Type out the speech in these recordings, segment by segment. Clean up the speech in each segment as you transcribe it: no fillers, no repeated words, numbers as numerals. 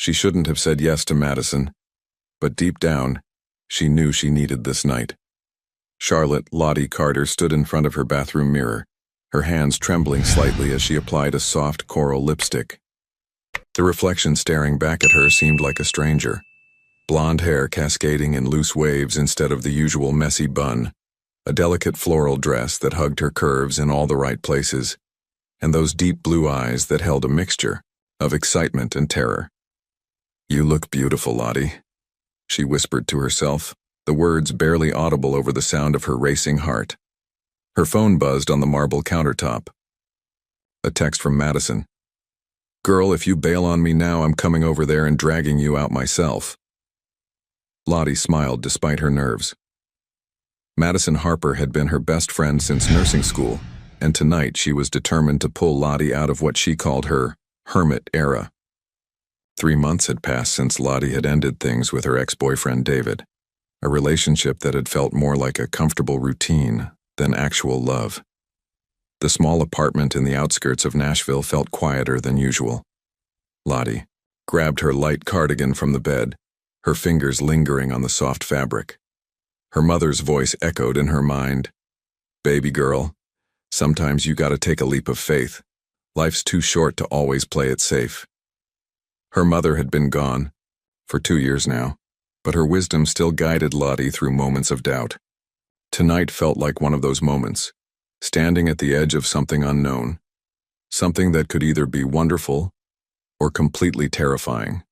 She shouldn't have said yes to Madison, but deep down, she knew she needed this night. Charlotte Lottie Carter stood in front of her bathroom mirror, her hands trembling slightly as she applied a soft coral lipstick. The reflection staring back at her seemed like a stranger. Blonde hair cascading in loose waves instead of the usual messy bun, a delicate floral dress that hugged her curves in all the right places, and those deep blue eyes that held a mixture of excitement and terror. "You look beautiful, Lottie," she whispered to herself, the words barely audible over the sound of her racing heart. Her phone buzzed on the marble countertop. A text from Madison. "Girl, if you bail on me now, I'm coming over there and dragging you out myself." Lottie smiled despite her nerves. Madison Harper had been her best friend since nursing school, and tonight she was determined to pull Lottie out of what she called her hermit era. 3 months had passed since Lottie had ended things with her ex-boyfriend David, a relationship that had felt more like a comfortable routine than actual love. The small apartment in the outskirts of Nashville felt quieter than usual. Lottie grabbed her light cardigan from the bed, her fingers lingering on the soft fabric. Her mother's voice echoed in her mind. "Baby girl, sometimes you gotta take a leap of faith. Life's too short to always play it safe." Her mother had been gone for 2 years now, but her wisdom still guided Lottie through moments of doubt. Tonight felt like one of those moments, standing at the edge of something unknown, something that could either be wonderful or completely terrifying.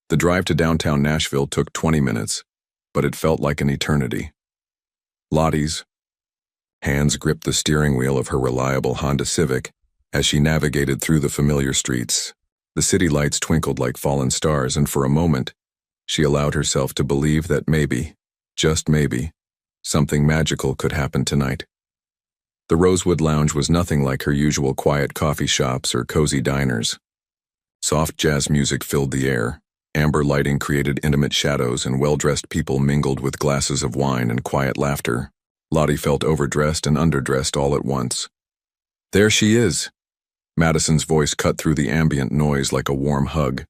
The drive to downtown Nashville took 20 minutes, but it felt like an eternity. Lottie's hands gripped the steering wheel of her reliable Honda Civic as she navigated through the familiar streets. The city lights twinkled like fallen stars, and for a moment, she allowed herself to believe that maybe, just maybe, something magical could happen tonight. The Rosewood Lounge was nothing like her usual quiet coffee shops or cozy diners. Soft jazz music filled the air, amber lighting created intimate shadows, and well-dressed people mingled with glasses of wine and quiet laughter. Lottie felt overdressed and underdressed all at once. "There she is!" Madison's voice cut through the ambient noise like a warm hug.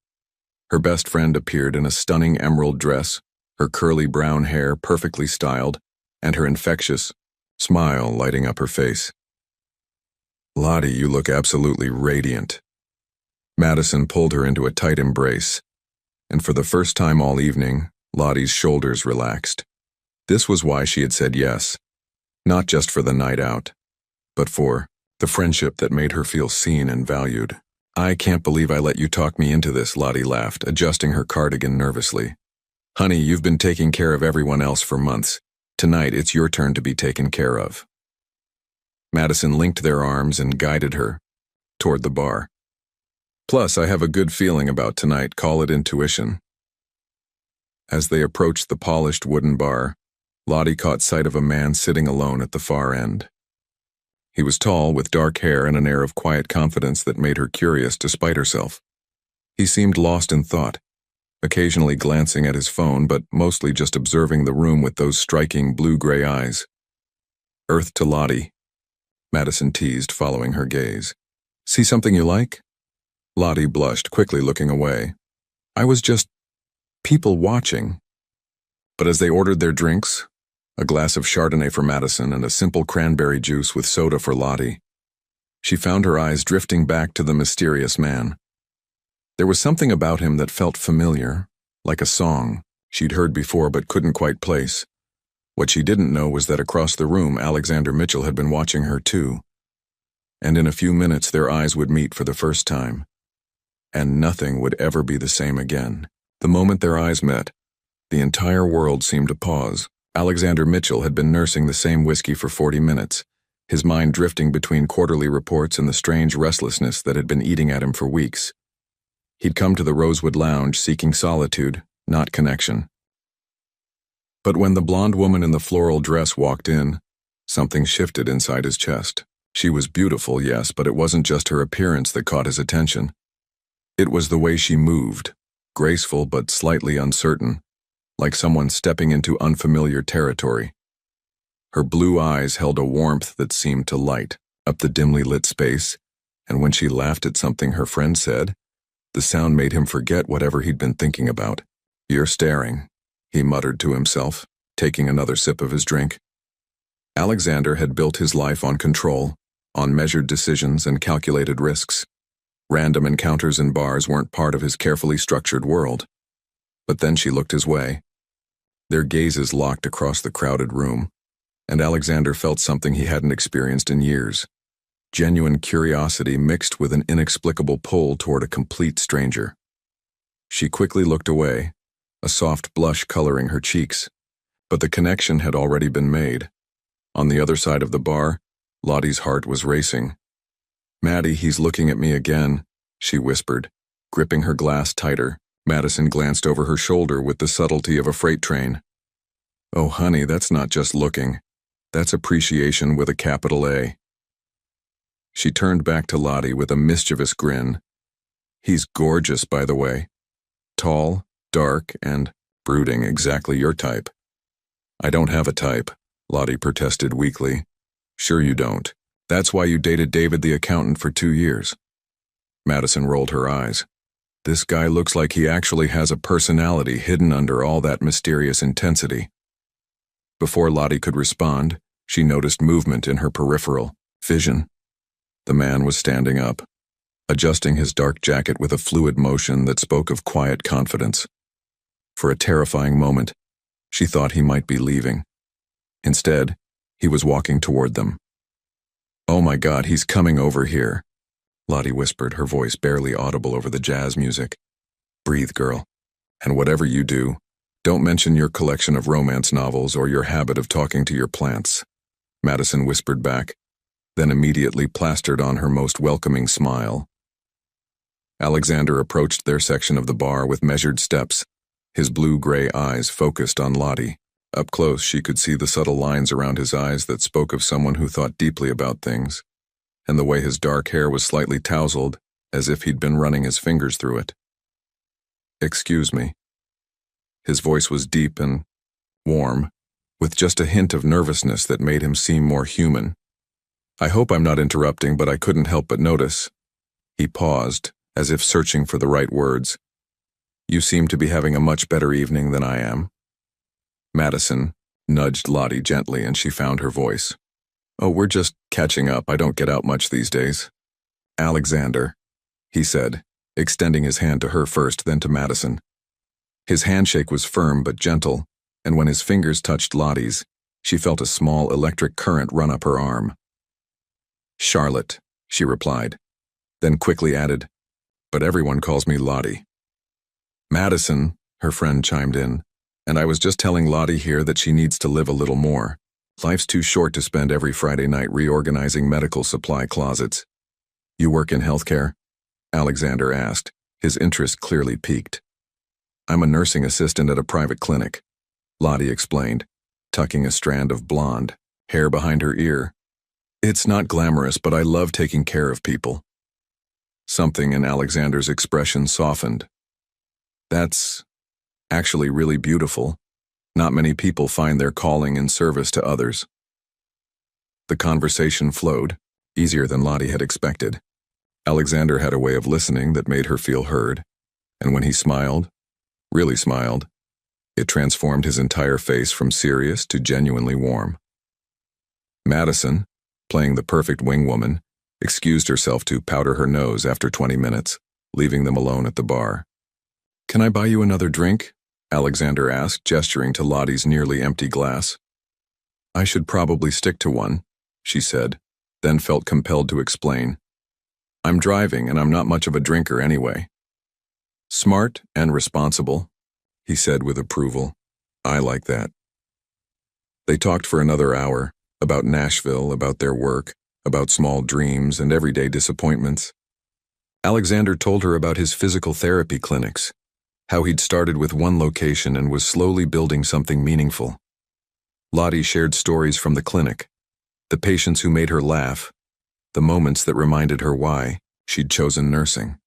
Her best friend appeared in a stunning emerald dress, her curly brown hair perfectly styled, and her infectious smile lighting up her face. "Lottie, you look absolutely radiant." Madison pulled her into a tight embrace, and for the first time all evening, Lottie's shoulders relaxed. This was why she had said yes, not just for the night out, but for the friendship that made her feel seen and valued. "I can't believe I let you talk me into this," Lottie laughed, adjusting her cardigan nervously. "Honey, you've been taking care of everyone else for months. Tonight, it's your turn to be taken care of." Madison linked their arms and guided her toward the bar. "Plus, I have a good feeling about tonight, call it intuition." As they approached the polished wooden bar, Lottie caught sight of a man sitting alone at the far end. He was tall, with dark hair and an air of quiet confidence that made her curious despite herself. He seemed lost in thought, occasionally glancing at his phone, but mostly just observing the room with those striking blue-gray eyes. "Earth to Lottie," Madison teased, following her gaze. "See something you like?" Lottie blushed, quickly looking away. "I was just people watching." But as they ordered their drinks, a glass of Chardonnay for Madison and a simple cranberry juice with soda for Lottie, she found her eyes drifting back to the mysterious man. There was something about him that felt familiar, like a song she'd heard before but couldn't quite place. What she didn't know was that across the room, Alexander Mitchell had been watching her too. And in a few minutes, their eyes would meet for the first time. And nothing would ever be the same again. The moment their eyes met, the entire world seemed to pause. Alexander Mitchell had been nursing the same whiskey for 40 minutes, his mind drifting between quarterly reports and the strange restlessness that had been eating at him for weeks. He'd come to the Rosewood Lounge seeking solitude, not connection. But when the blonde woman in the floral dress walked in, something shifted inside his chest. She was beautiful, yes, but it wasn't just her appearance that caught his attention. It was the way she moved, graceful but slightly uncertain, like someone stepping into unfamiliar territory. Her blue eyes held a warmth that seemed to light up the dimly lit space, and when she laughed at something her friend said, The sound made him forget whatever he'd been thinking about. "You're staring," he muttered to himself, taking another sip of his drink. Alexander had built his life on control, on measured decisions and calculated risks. Random encounters in bars weren't part of his carefully structured world. But then she looked his way. Their gazes locked across the crowded room, and Alexander felt something he hadn't experienced in years. Genuine curiosity mixed with an inexplicable pull toward a complete stranger. She quickly looked away, a soft blush coloring her cheeks, but the connection had already been made. On the other side of the bar, Lottie's heart was racing. "Maddie, he's looking at me again," she whispered, gripping her glass tighter. Madison glanced over her shoulder with the subtlety of a freight train. "Oh, honey, that's not just looking. That's appreciation with a capital A." She turned back to Lottie with a mischievous grin. "He's gorgeous, by the way. Tall, dark, and brooding, exactly your type." "I don't have a type," Lottie protested weakly. "Sure you don't. That's why you dated David the accountant for 2 years. Madison rolled her eyes. "This guy looks like he actually has a personality hidden under all that mysterious intensity." Before Lottie could respond, she noticed movement in her peripheral vision. The man was standing up, adjusting his dark jacket with a fluid motion that spoke of quiet confidence. For a terrifying moment, she thought he might be leaving. Instead, he was walking toward them. "Oh my God, he's coming over here," Lottie whispered, her voice barely audible over the jazz music. "Breathe, girl. And whatever you do, don't mention your collection of romance novels or your habit of talking to your plants," Madison whispered back, then immediately plastered on her most welcoming smile. Alexander approached their section of the bar with measured steps, his blue-gray eyes focused on Lottie. Up close, she could see the subtle lines around his eyes that spoke of someone who thought deeply about things, and the way his dark hair was slightly tousled, as if he'd been running his fingers through it. "Excuse me." His voice was deep and warm, with just a hint of nervousness that made him seem more human. "I hope I'm not interrupting, but I couldn't help but notice." He paused, as if searching for the right words. "You seem to be having a much better evening than I am." Madison nudged Lottie gently and she found her voice. "Oh, we're just catching up. I don't get out much these days." "Alexander," he said, extending his hand to her first, then to Madison. His handshake was firm but gentle, and when his fingers touched Lottie's, she felt a small electric current run up her arm. "Charlotte," she replied, then quickly added, "But everyone calls me Lottie." "Madison," her friend chimed in, "and I was just telling Lottie here that she needs to live a little more. Life's too short to spend every Friday night reorganizing medical supply closets." "You work in healthcare?" Alexander asked, his interest clearly piqued. "I'm a nursing assistant at a private clinic," Lottie explained, tucking a strand of blonde hair behind her ear. "It's not glamorous, but I love taking care of people." Something in Alexander's expression softened. "That's actually really beautiful. Not many people find their calling in service to others." The conversation flowed, easier than Lottie had expected. Alexander had a way of listening that made her feel heard, and when he smiled, really smiled, it transformed his entire face from serious to genuinely warm. Madison, playing the perfect wingwoman, excused herself to powder her nose after 20 minutes, leaving them alone at the bar. "Can I buy you another drink?" Alexander asked, gesturing to Lottie's nearly empty glass. "I should probably stick to one," she said, then felt compelled to explain. "I'm driving and I'm not much of a drinker anyway." "Smart and responsible," he said with approval. "I like that." They talked for another hour, about Nashville, about their work, about small dreams and everyday disappointments. Alexander told her about his physical therapy clinics, how he'd started with one location and was slowly building something meaningful. Lottie shared stories from the clinic, the patients who made her laugh, the moments that reminded her why she'd chosen nursing.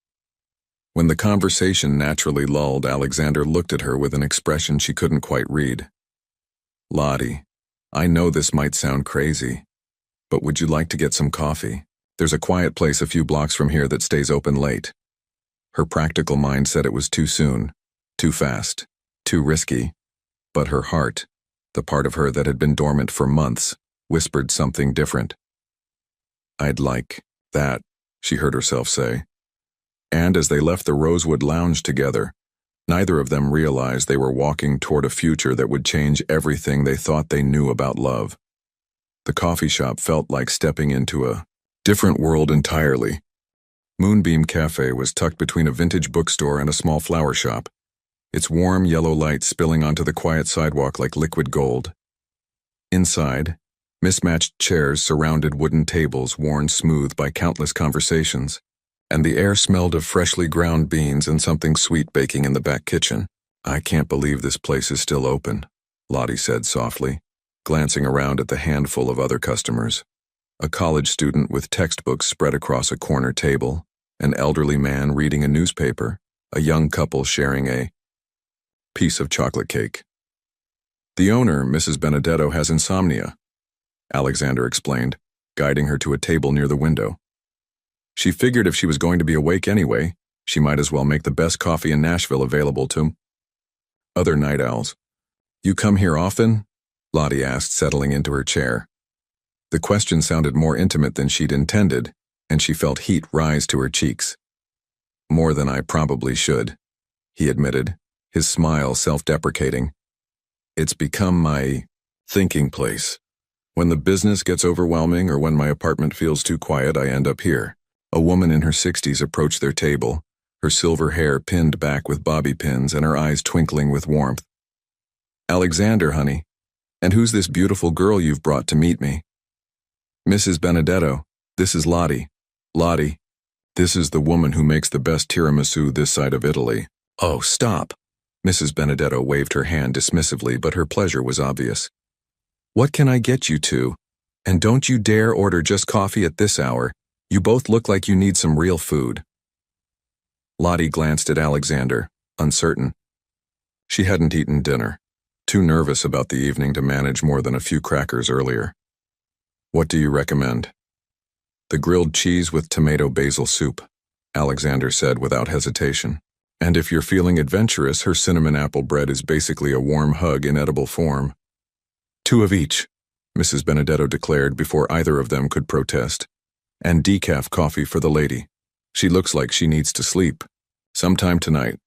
When the conversation naturally lulled, Alexander looked at her with an expression she couldn't quite read. "Lottie, I know this might sound crazy, but would you like to get some coffee? There's a quiet place a few blocks from here that stays open late." Her practical mind said it was too soon, too fast, too risky, but her heart, the part of her that had been dormant for months, whispered something different. "I'd like that," she heard herself say. And as they left the Rosewood Lounge together, neither of them realized they were walking toward a future that would change everything they thought they knew about love. The coffee shop felt like stepping into a different world entirely. Moonbeam Cafe was tucked between a vintage bookstore and a small flower shop, its warm yellow light spilling onto the quiet sidewalk like liquid gold. Inside, mismatched chairs surrounded wooden tables worn smooth by countless conversations, and the air smelled of freshly ground beans and something sweet baking in the back kitchen. "I can't believe this place is still open," Lottie said softly, glancing around at the handful of other customers. A college student with textbooks spread across a corner table, an elderly man reading a newspaper, a young couple sharing a piece of chocolate cake. "The owner, Mrs. Benedetto, has insomnia," Alexander explained, guiding her to a table near the window. "She figured if she was going to be awake anyway, she might as well make the best coffee in Nashville available to other night owls." "You come here often?" Lottie asked, settling into her chair. The question sounded more intimate than she'd intended, and she felt heat rise to her cheeks. "More than I probably should," he admitted, his smile self-deprecating. "It's become my thinking place. When the business gets overwhelming or when my apartment feels too quiet, I end up here." A woman in her 60s approached their table, her silver hair pinned back with bobby pins and her eyes twinkling with warmth. "Alexander, honey. And who's this beautiful girl you've brought to meet me?" "Mrs. Benedetto, this is Lottie. Lottie, this is the woman who makes the best tiramisu this side of Italy." "Oh, stop." Mrs. Benedetto waved her hand dismissively, but her pleasure was obvious. "What can I get you two? And don't you dare order just coffee at this hour. You both look like you need some real food." Lottie glanced at Alexander, uncertain. She hadn't eaten dinner, too nervous about the evening to manage more than a few crackers earlier. "What do you recommend?" "The grilled cheese with tomato basil soup," Alexander said without hesitation. "And if you're feeling adventurous, her cinnamon apple bread is basically a warm hug in edible form." "Two of each," Mrs. Benedetto declared before either of them could protest. "And decaf coffee for the lady. She looks like she needs to sleep. Sometime tonight.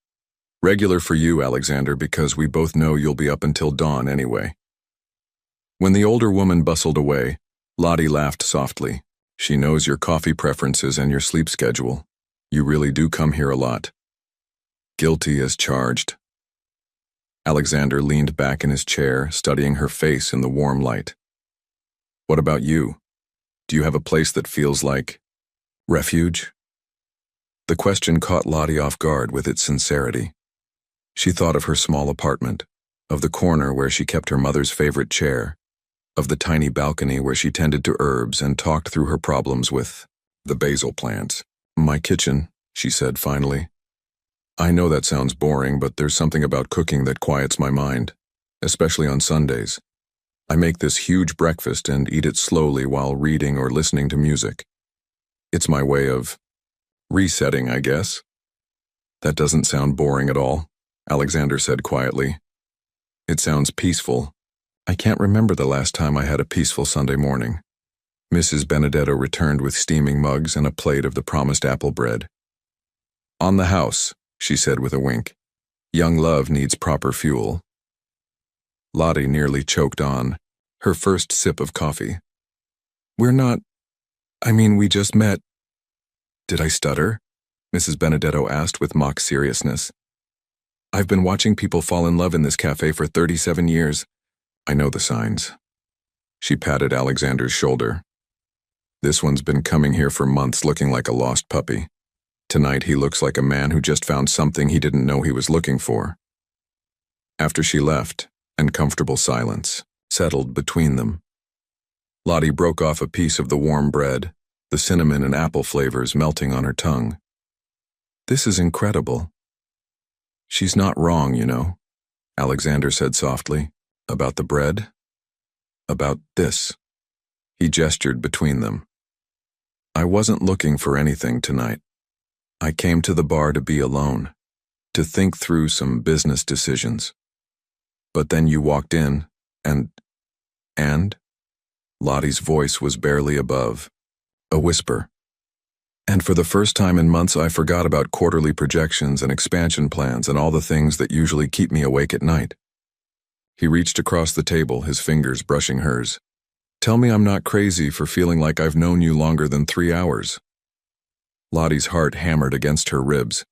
Regular for you, Alexander, because we both know you'll be up until dawn anyway." When the older woman bustled away, Lottie laughed softly. "She knows your coffee preferences and your sleep schedule. You really do come here a lot." "Guilty as charged." Alexander leaned back in his chair, studying her face in the warm light. "What about you? Do you have a place that feels like refuge?" The question caught Lottie off guard with its sincerity. She thought of her small apartment, of the corner where she kept her mother's favorite chair, of the tiny balcony where she tended to herbs and talked through her problems with the basil plants. "My kitchen," she said finally. "I know that sounds boring, but there's something about cooking that quiets my mind, especially on Sundays. I make this huge breakfast and eat it slowly while reading or listening to music. It's my way of resetting, I guess." "That doesn't sound boring at all," Alexander said quietly. "It sounds peaceful. I can't remember the last time I had a peaceful Sunday morning." Mrs. Benedetto returned with steaming mugs and a plate of the promised apple bread. "On the house," she said with a wink. "Young love needs proper fuel." Lottie nearly choked on her first sip of coffee. "We're not, we just met." "Did I stutter?" Mrs. Benedetto asked with mock seriousness. "I've been watching people fall in love in this cafe for 37 years. I know the signs." She patted Alexander's shoulder. "This one's been coming here for months looking like a lost puppy. Tonight he looks like a man who just found something he didn't know he was looking for." After she left, uncomfortable silence settled between them. Lottie broke off a piece of the warm bread, the cinnamon and apple flavors melting on her tongue. "This is incredible." "She's not wrong, you know," Alexander said softly. "About the bread? About this." He gestured between them. "I wasn't looking for anything tonight. I came to the bar to be alone, to think through some business decisions. But then you walked in, and? Lottie's voice was barely above a whisper. And for the first time in months, I forgot about quarterly projections and expansion plans and all the things that usually keep me awake at night. He reached across the table, his fingers brushing hers. Tell me I'm not crazy for feeling like I've known you longer than 3 hours. Lottie's heart hammered against her ribs.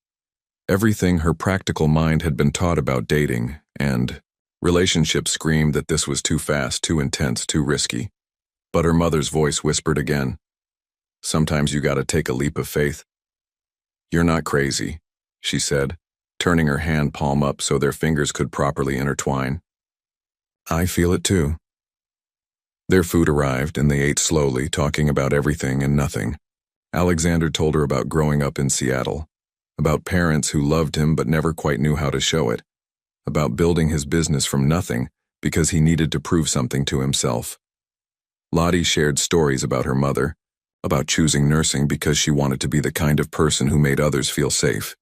Everything her practical mind had been taught about dating and relationships screamed that this was too fast, too intense, too risky. But her mother's voice whispered again. Sometimes you gotta take a leap of faith. You're not crazy, she said, turning her hand palm up so their fingers could properly intertwine. I feel it too. Their food arrived and they ate slowly, talking about everything and nothing. Alexander told her about growing up in Seattle, about parents who loved him but never quite knew how to show it, about building his business from nothing because he needed to prove something to himself. Lottie shared stories about her mother, about choosing nursing because she wanted to be the kind of person who made others feel safe,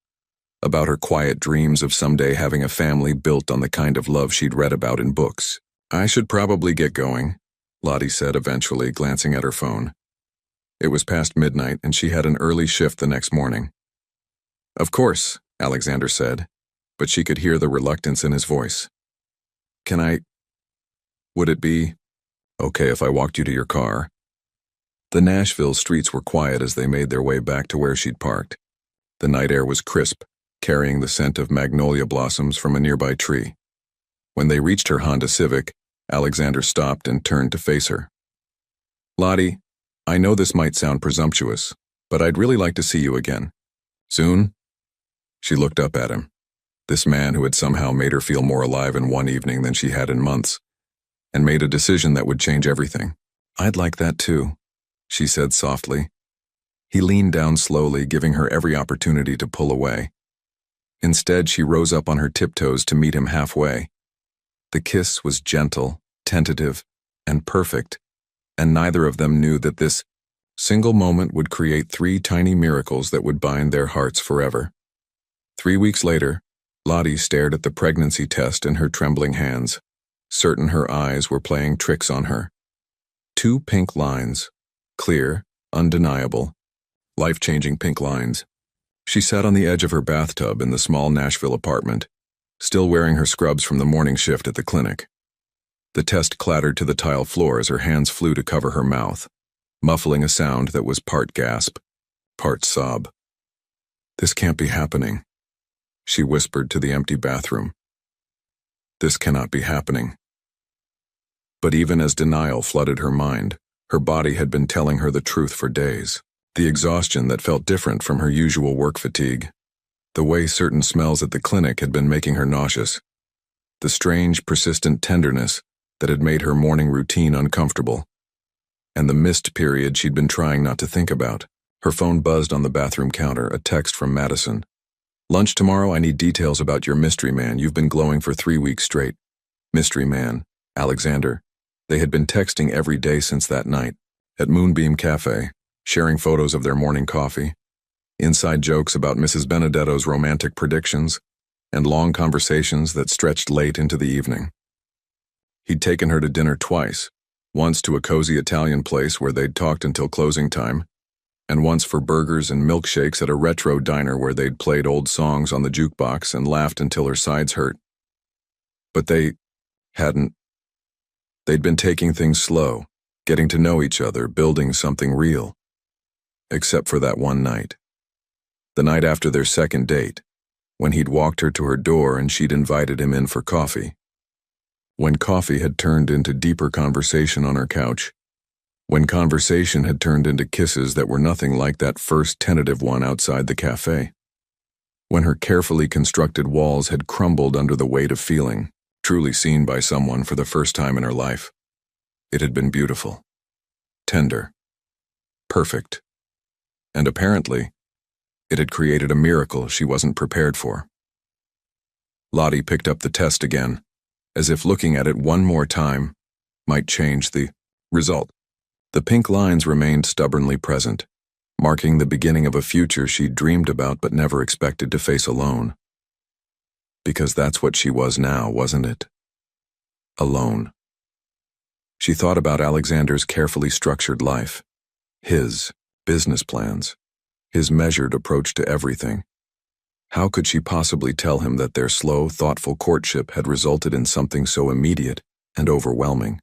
about her quiet dreams of someday having a family built on the kind of love she'd read about in books. I should probably get going, Lottie said eventually, glancing at her phone. It was past midnight and she had an early shift the next morning. Of course, Alexander said, but she could hear the reluctance in his voice. Would it be okay if I walked you to your car? The Nashville streets were quiet as they made their way back to where she'd parked. The night air was crisp, carrying the scent of magnolia blossoms from a nearby tree. When they reached her Honda Civic, Alexander stopped and turned to face her. Lottie, I know this might sound presumptuous, but I'd really like to see you again. Soon? She looked up at him. This man who had somehow made her feel more alive in one evening than she had in months, and made a decision that would change everything. I'd like that too, she said softly. He leaned down slowly, giving her every opportunity to pull away. Instead, she rose up on her tiptoes to meet him halfway. The kiss was gentle, tentative, and perfect, and neither of them knew that this single moment would create 3 tiny miracles that would bind their hearts forever. 3 weeks later, Lottie stared at the pregnancy test in her trembling hands, certain her eyes were playing tricks on her. 2 pink lines, clear, undeniable, life-changing pink lines. She sat on the edge of her bathtub in the small Nashville apartment, still wearing her scrubs from the morning shift at the clinic. The test clattered to the tile floor as her hands flew to cover her mouth, muffling a sound that was part gasp, part sob. This can't be happening, she whispered to the empty bathroom. This cannot be happening. But even as denial flooded her mind, her body had been telling her the truth for days. The exhaustion that felt different from her usual work fatigue. The way certain smells at the clinic had been making her nauseous. The strange, persistent tenderness that had made her morning routine uncomfortable. And the missed period she'd been trying not to think about. Her phone buzzed on the bathroom counter, a text from Madison. Lunch tomorrow, I need details about your mystery man. You've been glowing for 3 weeks straight. Mystery man, Alexander. They had been texting every day since that night. At Moonbeam Cafe, sharing photos of their morning coffee, inside jokes about Mrs. Benedetto's romantic predictions, and long conversations that stretched late into the evening. He'd taken her to dinner twice, once to a cozy Italian place where they'd talked until closing time, and once for burgers and milkshakes at a retro diner where they'd played old songs on the jukebox and laughed until her sides hurt. But they'd been taking things slow, getting to know each other, building something real. Except for that one night. The night after their second date, when he'd walked her to her door and she'd invited him in for coffee. When coffee had turned into deeper conversation on her couch. When conversation had turned into kisses that were nothing like that first tentative one outside the cafe. When her carefully constructed walls had crumbled under the weight of feeling, truly seen by someone for the first time in her life. It had been beautiful. Tender. Perfect. And apparently, it had created a miracle she wasn't prepared for. Lottie picked up the test again, as if looking at it one more time might change the result. The pink lines remained stubbornly present, marking the beginning of a future she'd dreamed about but never expected to face alone. Because that's what she was now, wasn't it? Alone. She thought about Alexander's carefully structured life, his business plans, his measured approach to everything. How could she possibly tell him that their slow, thoughtful courtship had resulted in something so immediate and overwhelming?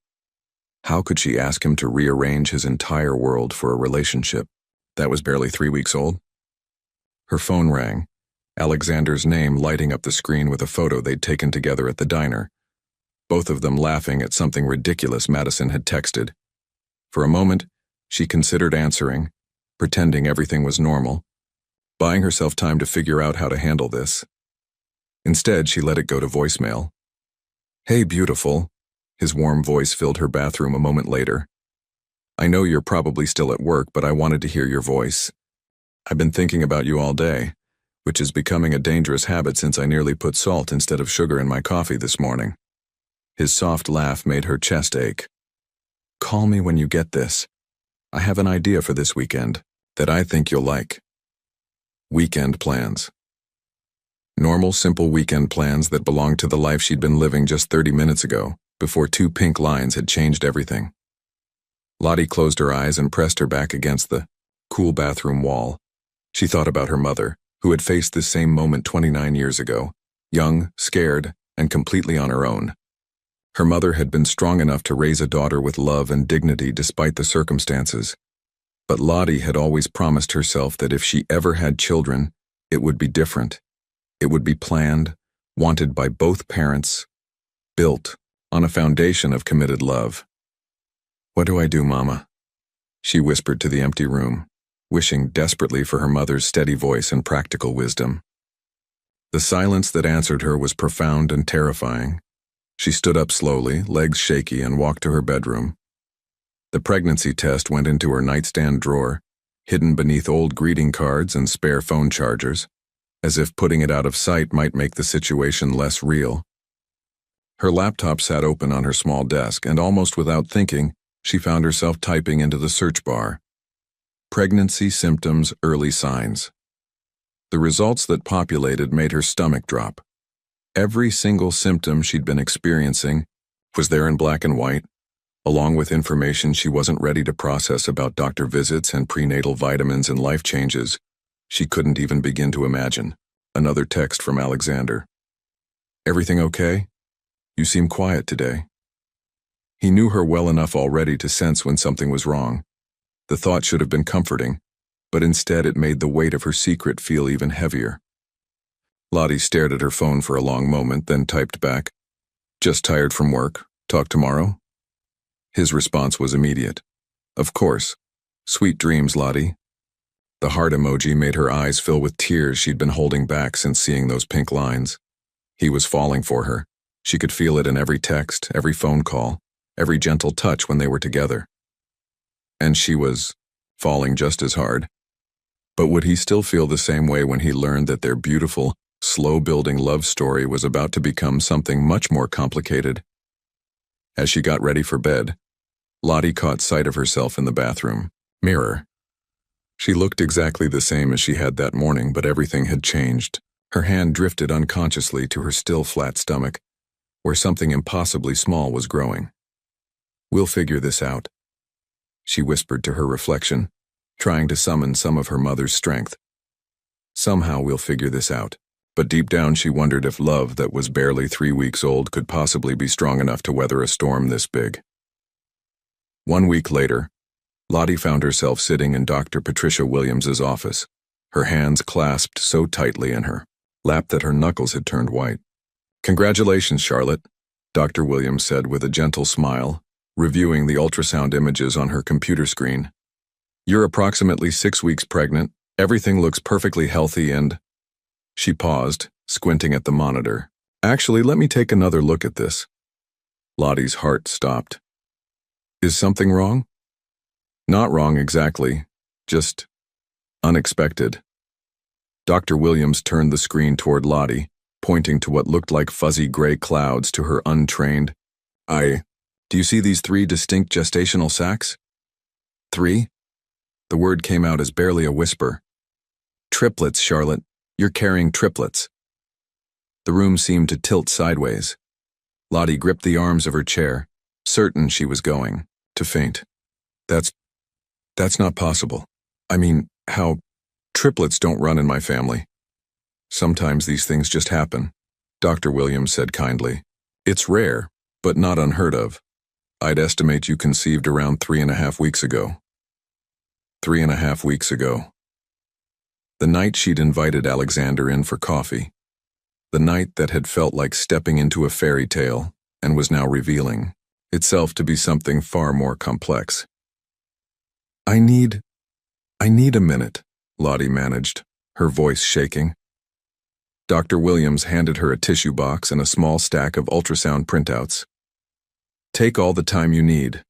How could she ask him to rearrange his entire world for a relationship that was barely 3 weeks old? Her phone rang, Alexander's name lighting up the screen with a photo they'd taken together at the diner, both of them laughing at something ridiculous Madison had texted. For a moment, she considered answering, pretending everything was normal, buying herself time to figure out how to handle this. Instead, she let it go to voicemail. "Hey, beautiful," his warm voice filled her bathroom a moment later. "I know you're probably still at work, but I wanted to hear your voice. I've been thinking about you all day, which is becoming a dangerous habit since I nearly put salt instead of sugar in my coffee this morning." His soft laugh made her chest ache. "Call me when you get this. I have an idea for this weekend that I think you'll like." Weekend plans. Normal, simple weekend plans that belonged to the life she'd been living just 30 minutes ago, before 2 pink lines had changed everything. Lottie closed her eyes and pressed her back against the cool bathroom wall. She thought about her mother, who had faced this same moment 29 years ago, young, scared, and completely on her own. Her mother had been strong enough to raise a daughter with love and dignity despite the circumstances. But Lottie had always promised herself that if she ever had children, it would be different. It would be planned, wanted by both parents, built on a foundation of committed love. "What do I do, Mama?" she whispered to the empty room, wishing desperately for her mother's steady voice and practical wisdom. The silence that answered her was profound and terrifying. She stood up slowly, legs shaky, and walked to her bedroom. The pregnancy test went into her nightstand drawer, hidden beneath old greeting cards and spare phone chargers, as if putting it out of sight might make the situation less real. Her laptop sat open on her small desk, and almost without thinking, she found herself typing into the search bar. Pregnancy symptoms, early signs. The results that populated made her stomach drop. Every single symptom she'd been experiencing was there in black and white, along with information she wasn't ready to process about doctor visits and prenatal vitamins and life changes she couldn't even begin to imagine. Another text from Alexander. "Everything okay? You seem quiet today." He knew her well enough already to sense when something was wrong. The thought should have been comforting, but instead it made the weight of her secret feel even heavier. Lottie stared at her phone for a long moment, then typed back, "Just tired from work. Talk tomorrow?" His response was immediate. "Of course. Sweet dreams, Lottie." The heart emoji made her eyes fill with tears she'd been holding back since seeing those pink lines. He was falling for her. She could feel it in every text, every phone call, every gentle touch when they were together. And she was falling just as hard. But would he still feel the same way when he learned that their beautiful, slow-building love story was about to become something much more complicated? As she got ready for bed, Lottie caught sight of herself in the bathroom mirror. She looked exactly the same as she had that morning, but everything had changed. Her hand drifted unconsciously to her still flat stomach, where something impossibly small was growing. "We'll figure this out," she whispered to her reflection, trying to summon some of her mother's strength. Somehow we'll figure this out. But deep down she wondered if love that was barely 3 weeks old could possibly be strong enough to weather a storm this big. 1 week later, Lottie found herself sitting in Dr. Patricia Williams's office, her hands clasped so tightly in her lap that her knuckles had turned white. "Congratulations, Charlotte," Dr. Williams said with a gentle smile, reviewing the ultrasound images on her computer screen. "You're approximately 6 weeks pregnant. Everything looks perfectly healthy and—" She paused, squinting at the monitor. "Actually, let me take another look at this." Lottie's heart stopped. "Is something wrong?" "Not wrong exactly, just unexpected." Dr. Williams turned the screen toward Lottie, pointing to what looked like fuzzy gray clouds to her untrained eye. "Do you see these 3 distinct gestational sacs?" "3? The word came out as barely a whisper. Triplets, Charlotte. You're carrying triplets. The room seemed to tilt sideways. Lottie gripped the arms of her chair, certain she was going to faint. That's not possible. I mean, how? Triplets don't run in my family. Sometimes these things just happen, Dr. Williams said kindly. It's rare, but not unheard of. I'd estimate you conceived around 3.5 weeks ago. 3.5 weeks ago. The night she'd invited Alexander in for coffee. The night that had felt like stepping into a fairy tale and was now revealing itself to be something far more complex. I need a minute, Lottie managed, her voice shaking. Dr. Williams handed her a tissue box and a small stack of ultrasound printouts. Take all the time you need.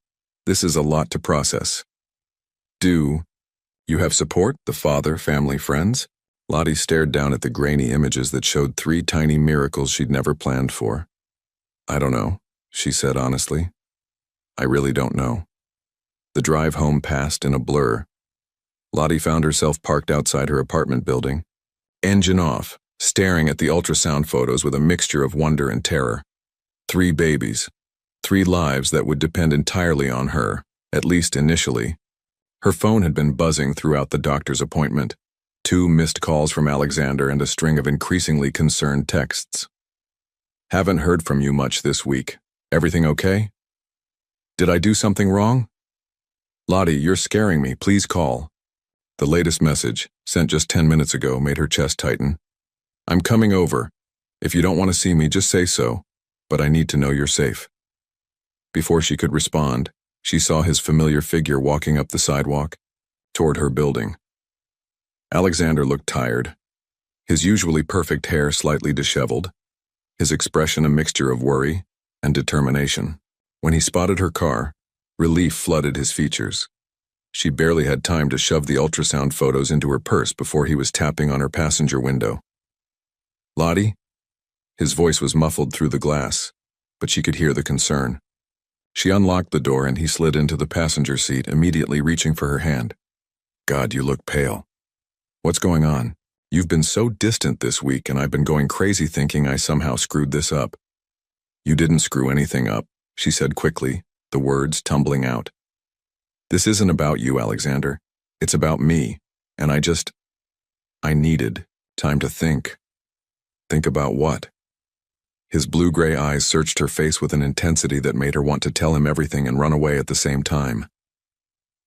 This is a lot to process. Do you have support? The father, family, friends? Lottie stared down at the grainy images that showed 3 tiny miracles she'd never planned for. I don't know, she said honestly. I really don't know. The drive home passed in a blur. Lottie found herself parked outside her apartment building, engine off, staring at the ultrasound photos with a mixture of wonder and terror. 3 babies, 3 lives that would depend entirely on her, at least initially. Her phone had been buzzing throughout the doctor's appointment. 2 missed calls from Alexander and a string of increasingly concerned texts. Haven't heard from you much this week. Everything okay? Did I do something wrong? Lottie, you're scaring me. Please call. The latest message, sent just 10 minutes ago, made her chest tighten. I'm coming over. If you don't want to see me, just say so, but I need to know you're safe. Before she could respond, she saw his familiar figure walking up the sidewalk, toward her building. Alexander looked tired, his usually perfect hair slightly disheveled, his expression a mixture of worry and determination. When he spotted her car, relief flooded his features. She barely had time to shove the ultrasound photos into her purse before he was tapping on her passenger window. Lottie? His voice was muffled through the glass, but she could hear the concern. She unlocked the door and he slid into the passenger seat, immediately reaching for her hand. God, you look pale. What's going on? You've been so distant this week and I've been going crazy thinking I somehow screwed this up. You didn't screw anything up, she said quickly, the words tumbling out. This isn't about you, Alexander. It's about me, and I needed time to think. Think about what? His blue-gray eyes searched her face with an intensity that made her want to tell him everything and run away at the same time.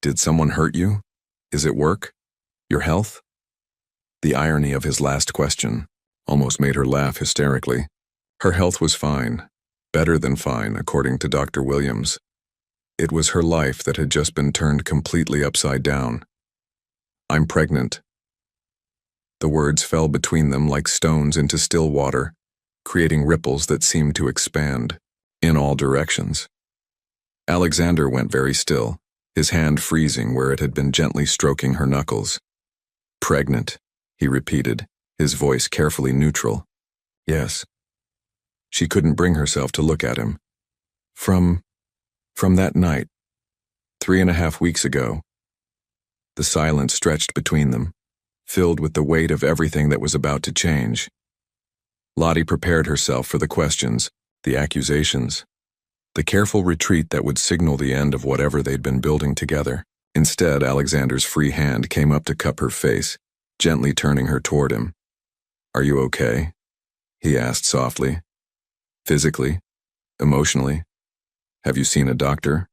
Did someone hurt you? Is it work? Your health? The irony of his last question almost made her laugh hysterically. Her health was fine, better than fine, according to Dr. Williams. It was her life that had just been turned completely upside down. I'm pregnant. The words fell between them like stones into still water, creating ripples that seemed to expand in all directions. Alexander went very still, his hand freezing where it had been gently stroking her knuckles. Pregnant, he repeated, his voice carefully neutral. Yes. She couldn't bring herself to look at him. From that night, 3.5 weeks ago. The silence stretched between them, filled with the weight of everything that was about to change. Lottie prepared herself for the questions, the accusations, the careful retreat that would signal the end of whatever they'd been building together. Instead, Alexander's free hand came up to cup her face, gently turning her toward him. Are you okay? He asked softly. Physically? Emotionally? Have you seen a doctor?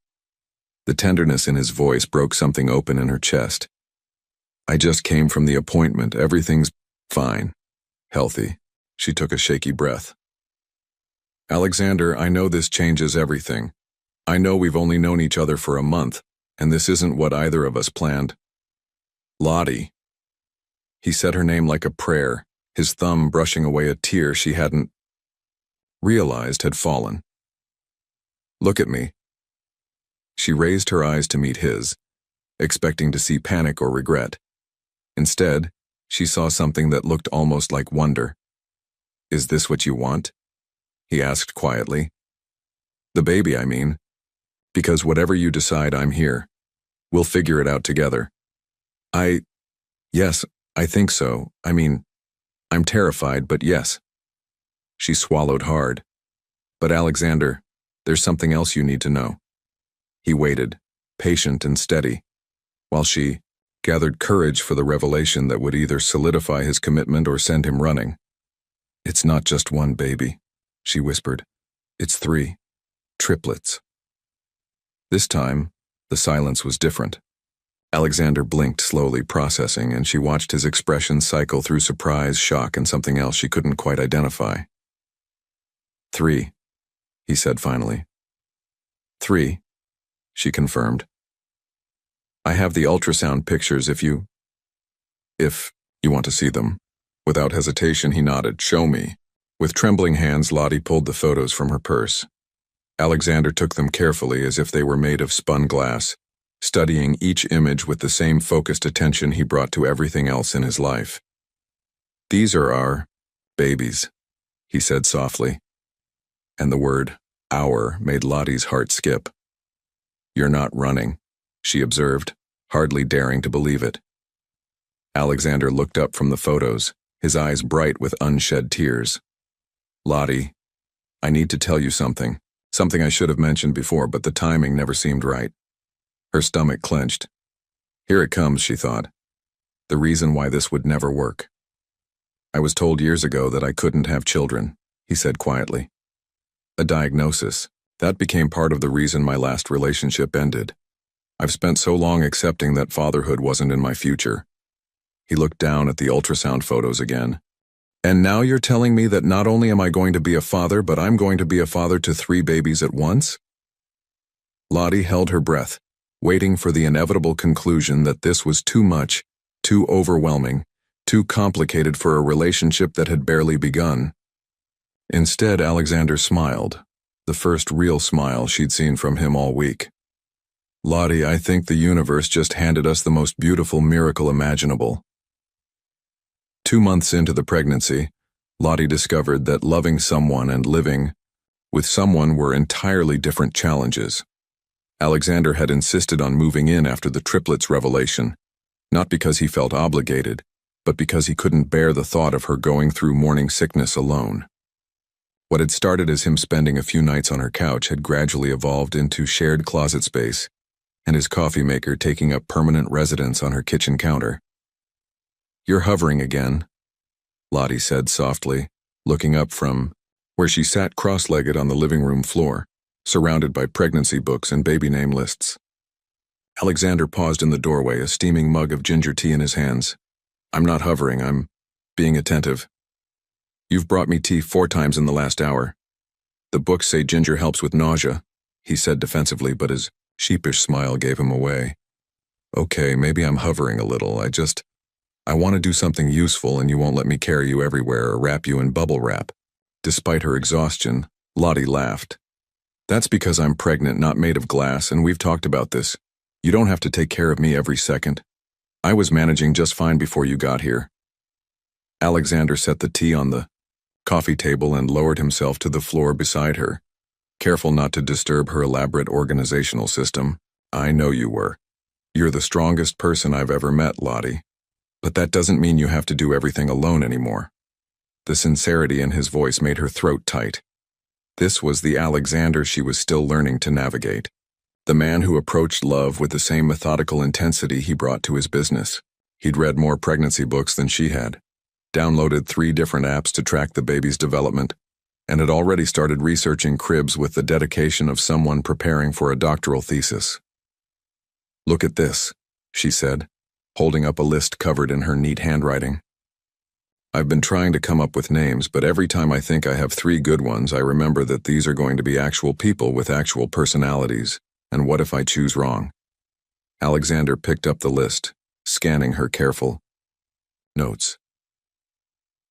The tenderness in his voice broke something open in her chest. I just came from the appointment. Everything's fine. Healthy. She took a shaky breath. Alexander, I know this changes everything. I know we've only known each other for a month, and this isn't what either of us planned. Lottie. He said her name like a prayer, his thumb brushing away a tear she hadn't realized had fallen. Look at me. She raised her eyes to meet his, expecting to see panic or regret. Instead, she saw something that looked almost like wonder. Is this what you want? He asked quietly. The baby, I mean. Because whatever you decide, I'm here. We'll figure it out together. Yes, I think so. I mean, I'm terrified, but yes. She swallowed hard. But Alexander, there's something else you need to know. He waited, patient and steady, while she gathered courage for the revelation that would either solidify his commitment or send him running. It's not just one baby, she whispered. It's 3. Triplets. This time, the silence was different. Alexander blinked slowly, processing, and she watched his expression cycle through surprise, shock, and something else she couldn't quite identify. 3, he said finally. 3, she confirmed. I have the ultrasound pictures if you want to see them. Without hesitation, he nodded. Show me. With trembling hands, Lottie pulled the photos from her purse. Alexander took them carefully as if they were made of spun glass, studying each image with the same focused attention he brought to everything else in his life. These are our babies, he said softly, and the word our made Lottie's heart skip. You're not running, she observed, hardly daring to believe it. Alexander looked up from the photos, his eyes bright with unshed tears. Lottie, I need to tell you something I should have mentioned before, but the timing never seemed right. Her stomach clenched. Here it comes, she thought. The reason why this would never work. I was told years ago that I couldn't have children, he said quietly. A diagnosis. That became part of the reason my last relationship ended. I've spent so long accepting that fatherhood wasn't in my future. He looked down at the ultrasound photos again. And now you're telling me that not only am I going to be a father, but I'm going to be a father to 3 babies at once? Lottie held her breath, waiting for the inevitable conclusion that this was too much, too overwhelming, too complicated for a relationship that had barely begun. Instead, Alexander smiled, the first real smile she'd seen from him all week. Lottie, I think the universe just handed us the most beautiful miracle imaginable. 2 months into the pregnancy, Lottie discovered that loving someone and living with someone were entirely different challenges. Alexander had insisted on moving in after the triplets revelation, not because he felt obligated, but because he couldn't bear the thought of her going through morning sickness alone. What had started as him spending a few nights on her couch had gradually evolved into shared closet space, and his coffee maker taking up permanent residence on her kitchen counter. You're hovering again, Lottie said softly, looking up from where she sat cross-legged on the living room floor, surrounded by pregnancy books and baby name lists. Alexander paused in the doorway, a steaming mug of ginger tea in his hands. I'm not hovering, I'm being attentive. You've brought me tea 4 times in the last hour. The books say ginger helps with nausea, he said defensively, but his sheepish smile gave him away. Okay, maybe I'm hovering a little. I want to do something useful and you won't let me carry you everywhere or wrap you in bubble wrap. Despite her exhaustion, Lottie laughed. That's because I'm pregnant, not made of glass, and we've talked about this. You don't have to take care of me every second. I was managing just fine before you got here. Alexander set the tea on the coffee table and lowered himself to the floor beside her, careful not to disturb her elaborate organizational system. I know you were. You're the strongest person I've ever met, Lottie. But that doesn't mean you have to do everything alone anymore. The sincerity in his voice made her throat tight. This was the Alexander she was still learning to navigate. The man who approached love with the same methodical intensity he brought to his business. He'd read more pregnancy books than she had, downloaded 3 different apps to track the baby's development, and had already started researching cribs with the dedication of someone preparing for a doctoral thesis. Look at this, she said, holding up a list covered in her neat handwriting. I've been trying to come up with names, but every time I think I have 3 good ones, I remember that these are going to be actual people with actual personalities, and what if I choose wrong? Alexander picked up the list, scanning her careful notes.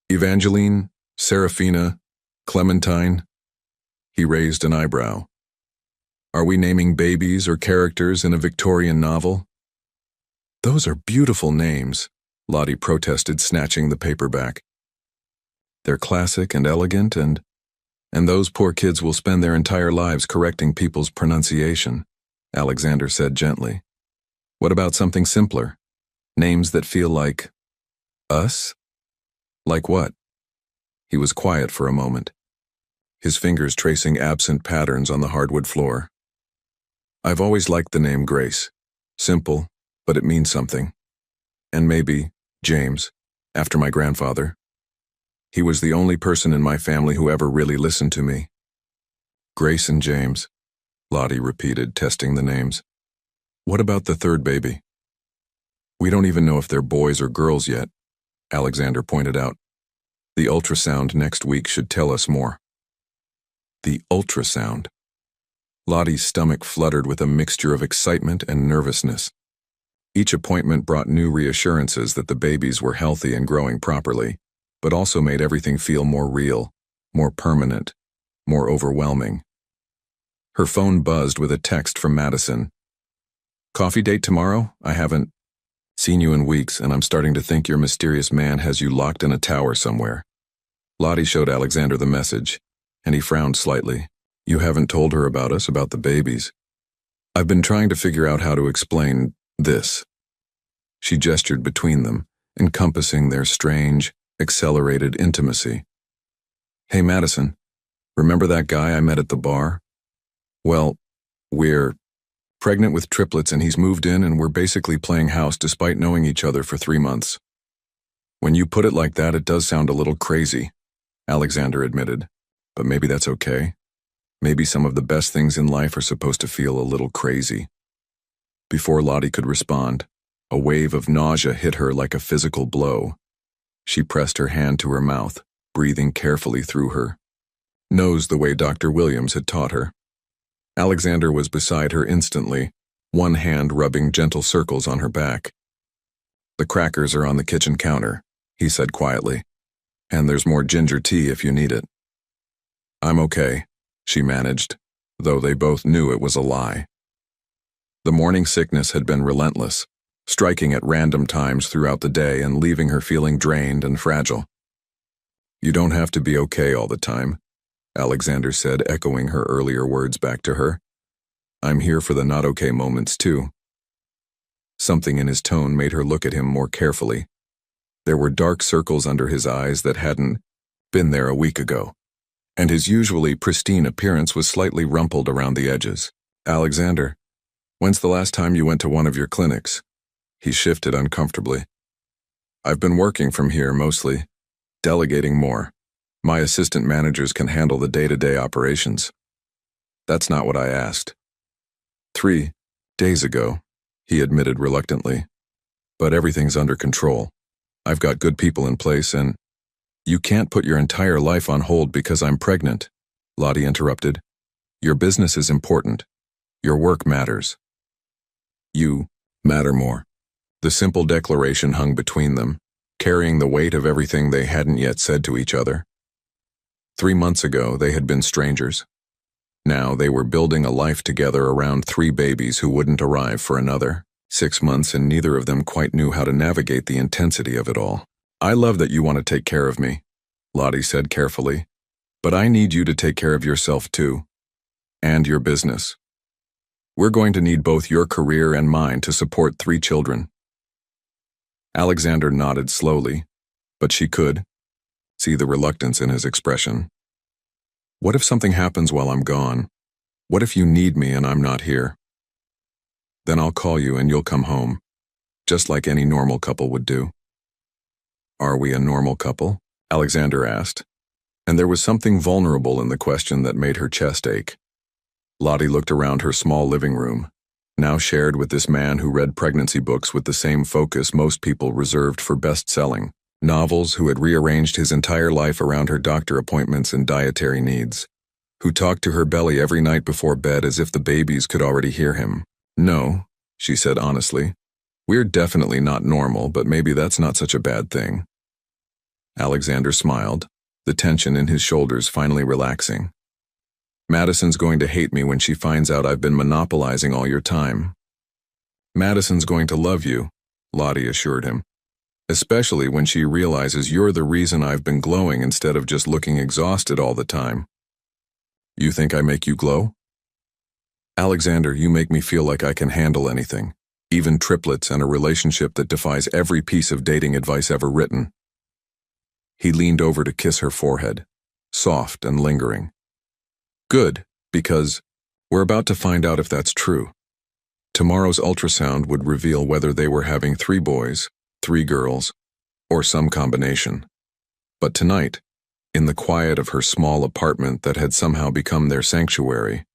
Evangeline, Serafina, Clementine. He raised an eyebrow. Are we naming babies or characters in a Victorian novel? Those are beautiful names, Lottie protested, snatching the paper back. They're classic and elegant, and those poor kids will spend their entire lives correcting people's pronunciation, Alexander said gently. What about something simpler? Names that feel like us? Like what? He was quiet for a moment, his fingers tracing absent patterns on the hardwood floor. I've always liked the name Grace. Simple, but it means something. And maybe James, after my grandfather. He was the only person in my family who ever really listened to me. Grace and James, Lottie repeated, testing the names. What about the third baby? We don't even know if they're boys or girls yet, Alexander pointed out. The ultrasound next week should tell us more. The ultrasound. Lottie's stomach fluttered with a mixture of excitement and nervousness. Each appointment brought new reassurances that the babies were healthy and growing properly, but also made everything feel more real, more permanent, more overwhelming. Her phone buzzed with a text from Madison. Coffee date tomorrow? I haven't seen you in weeks, and I'm starting to think your mysterious man has you locked in a tower somewhere. Lottie showed Alexander the message, and he frowned slightly. You haven't told her about us, about the babies. I've been trying to figure out how to explain this. She gestured between them, encompassing their strange, accelerated intimacy. Hey, Madison, remember that guy I met at the bar? Well, we're pregnant with triplets and he's moved in and we're basically playing house despite knowing each other for 3 months. When you put it like that, it does sound a little crazy, Alexander admitted, but maybe that's okay. Maybe some of the best things in life are supposed to feel a little crazy. Before Lottie could respond, a wave of nausea hit her like a physical blow. She pressed her hand to her mouth, breathing carefully through her nose the way Dr. Williams had taught her. Alexander was beside her instantly, one hand rubbing gentle circles on her back. The crackers are on the kitchen counter, he said quietly, and there's more ginger tea if you need it. I'm okay, she managed, though they both knew it was a lie. The morning sickness had been relentless, striking at random times throughout the day and leaving her feeling drained and fragile. You don't have to be okay all the time, Alexander said, echoing her earlier words back to her. I'm here for the not okay moments too. Something in his tone made her look at him more carefully. There were dark circles under his eyes that hadn't been there a week ago, and his usually pristine appearance was slightly rumpled around the edges. Alexander, when's the last time you went to one of your clinics? He shifted uncomfortably. I've been working from here mostly, delegating more. My assistant managers can handle the day-to-day operations. That's not what I asked. 3 days ago, he admitted reluctantly. But everything's under control. I've got good people in place and... You can't put your entire life on hold because I'm pregnant, Lottie interrupted. Your business is important. Your work matters. You matter more. The simple declaration hung between them, carrying the weight of everything they hadn't yet said to each other. 3 months ago, they had been strangers. Now they were building a life together around 3 babies who wouldn't arrive for another 6 months, and neither of them quite knew how to navigate the intensity of it all. I love that you want to take care of me, Lottie said carefully, but I need you to take care of yourself too, and your business. We're going to need both your career and mine to support 3 children. Alexander nodded slowly, but she could see the reluctance in his expression. What if something happens while I'm gone? What if you need me and I'm not here? Then I'll call you and you'll come home, just like any normal couple would do. Are we a normal couple? Alexander asked, and there was something vulnerable in the question that made her chest ache. Lottie looked around her small living room, now shared with this man who read pregnancy books with the same focus most people reserved for best-selling novels, who had rearranged his entire life around her doctor appointments and dietary needs, who talked to her belly every night before bed as if the babies could already hear him. No, she said honestly. We're definitely not normal, but maybe that's not such a bad thing. Alexander smiled, the tension in his shoulders finally relaxing. Madison's going to hate me when she finds out I've been monopolizing all your time. Madison's going to love you, Lottie assured him, especially when she realizes you're the reason I've been glowing instead of just looking exhausted all the time. You think I make you glow? Alexander, you make me feel like I can handle anything, even triplets and a relationship that defies every piece of dating advice ever written. He leaned over to kiss her forehead, soft and lingering. Good, because we're about to find out if that's true. Tomorrow's ultrasound would reveal whether they were having 3 boys, 3 girls, or some combination. But tonight, in the quiet of her small apartment that had somehow become their sanctuary,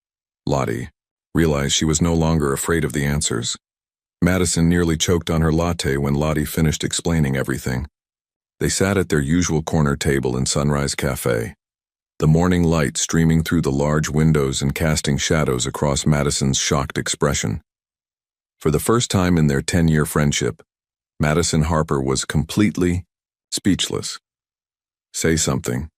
Lottie realized she was no longer afraid of the answers. Madison nearly choked on her latte when Lottie finished explaining everything. They sat at their usual corner table in Sunrise Cafe, the morning light streaming through the large windows and casting shadows across Madison's shocked expression. For the first time in their 10-year friendship, Madison Harper was completely speechless. "Say something,"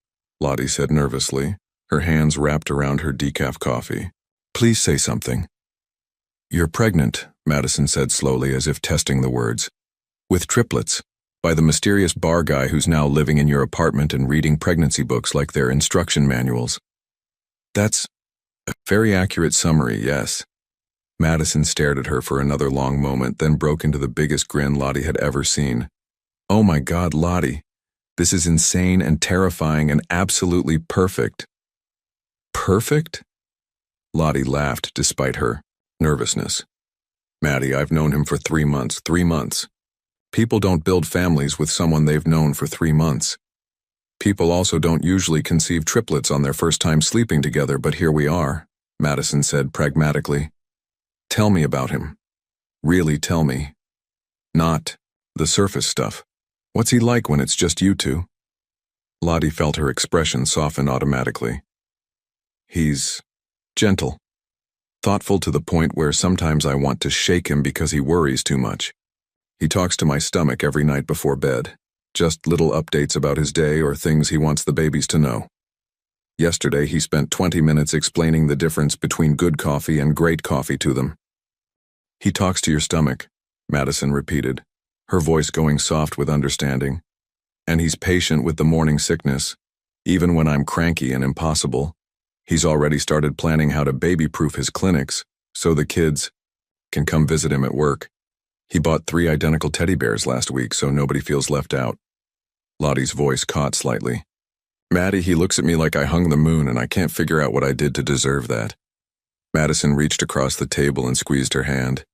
Lottie said nervously, her hands wrapped around her decaf coffee. "Please say something." "You're pregnant," Madison said slowly as if testing the words. "With triplets, by the mysterious bar guy who's now living in your apartment and reading pregnancy books like they're instruction manuals." "That's a very accurate summary, yes." Madison stared at her for another long moment, then broke into the biggest grin Lottie had ever seen. "Oh my God, Lottie. This is insane and terrifying and absolutely perfect." "Perfect?" Lottie laughed despite her nervousness. "Maddie, I've known him for 3 months. 3 months. People don't build families with someone they've known for 3 months. People also don't usually conceive triplets on their first time sleeping together, but here we are," Madison said pragmatically. "Tell me about him. Really tell me. Not the surface stuff. What's he like when it's just you two?" Lottie felt her expression soften automatically. "He's gentle. Thoughtful to the point where sometimes I want to shake him because he worries too much. He talks to my stomach every night before bed, just little updates about his day or things he wants the babies to know. Yesterday he spent 20 minutes explaining the difference between good coffee and great coffee to them." "He talks to your stomach," Madison repeated, her voice going soft with understanding. "And he's patient with the morning sickness, even when I'm cranky and impossible. He's already started planning how to baby-proof his clinics so the kids can come visit him at work. He bought 3 identical teddy bears last week so nobody feels left out." Lottie's voice caught slightly. "Maddie, he looks at me like I hung the moon and I can't figure out what I did to deserve that." Madison reached across the table and squeezed her hand.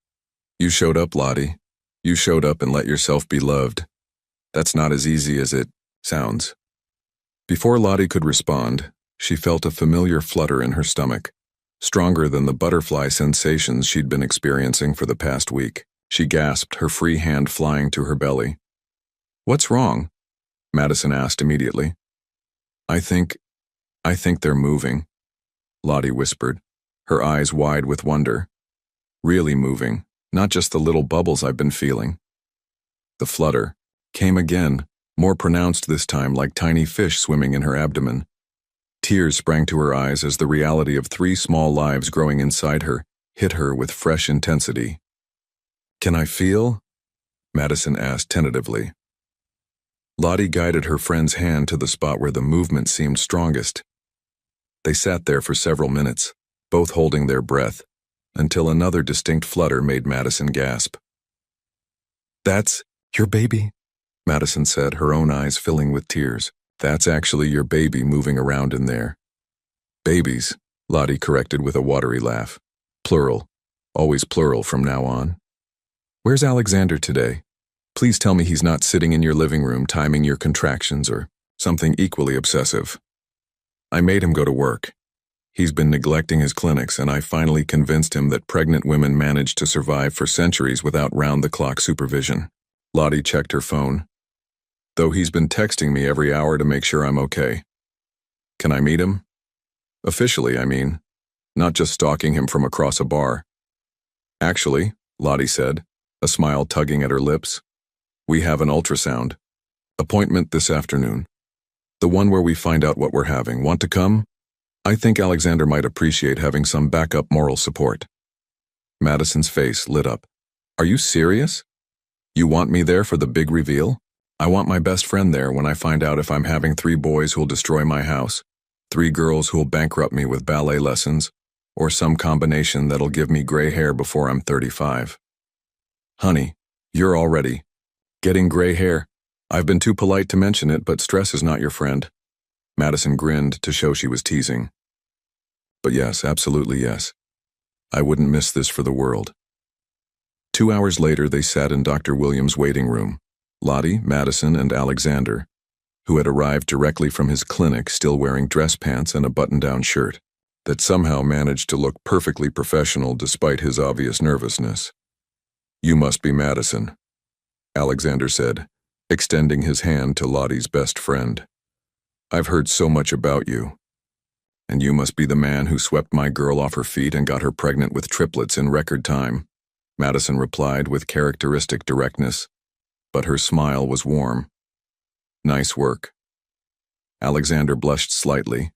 "You showed up, Lottie. You showed up and let yourself be loved. That's not as easy as it sounds." Before Lottie could respond, she felt a familiar flutter in her stomach, stronger than the butterfly sensations she'd been experiencing for the past week. She gasped, her free hand flying to her belly. "What's wrong?" Madison asked immediately. I think they're moving," Lottie whispered, her eyes wide with wonder. "Really moving, not just the little bubbles I've been feeling." The flutter came again, more pronounced this time, like tiny fish swimming in her abdomen. Tears sprang to her eyes as the reality of 3 small lives growing inside her hit her with fresh intensity. "Can I feel?" Madison asked tentatively. Lottie guided her friend's hand to the spot where the movement seemed strongest. They sat there for several minutes, both holding their breath, until another distinct flutter made Madison gasp. "That's your baby," Madison said, her own eyes filling with tears. "That's actually your baby moving around in there." "Babies," Lottie corrected with a watery laugh. "Plural. Always plural from now on." "Where's Alexander today? Please tell me he's not sitting in your living room timing your contractions or something equally obsessive." "I made him go to work. He's been neglecting his clinics, and I finally convinced him that pregnant women manage to survive for centuries without round-the-clock supervision." Lottie checked her phone. "Though he's been texting me every hour to make sure I'm okay. Can I meet him? Officially, I mean, not just stalking him from across a bar." "Actually," Lottie said, a smile tugging at her lips, "we have an ultrasound appointment this afternoon. The one where we find out what we're having. Want to come? I think Alexander might appreciate having some backup moral support." Madison's face lit up. "Are you serious? You want me there for the big reveal? I want my best friend there when I find out if I'm having 3 boys who'll destroy my house, 3 girls who'll bankrupt me with ballet lessons, or some combination that'll give me gray hair before I'm 35. Honey, you're already getting gray hair. I've been too polite to mention it, but stress is not your friend. Madison grinned to show she was teasing. But yes, absolutely yes. I wouldn't miss this for the world. 2 hours later, they sat in Dr. Williams' waiting room. Lottie, Madison, and Alexander, who had arrived directly from his clinic still wearing dress pants and a button-down shirt that somehow managed to look perfectly professional despite his obvious nervousness. You must be Madison, Alexander said, extending his hand to Lottie's best friend. I've heard so much about you. And you must be the man who swept my girl off her feet and got her pregnant with triplets in record time, Madison replied with characteristic directness, but her smile was warm. Nice work. Alexander blushed slightly,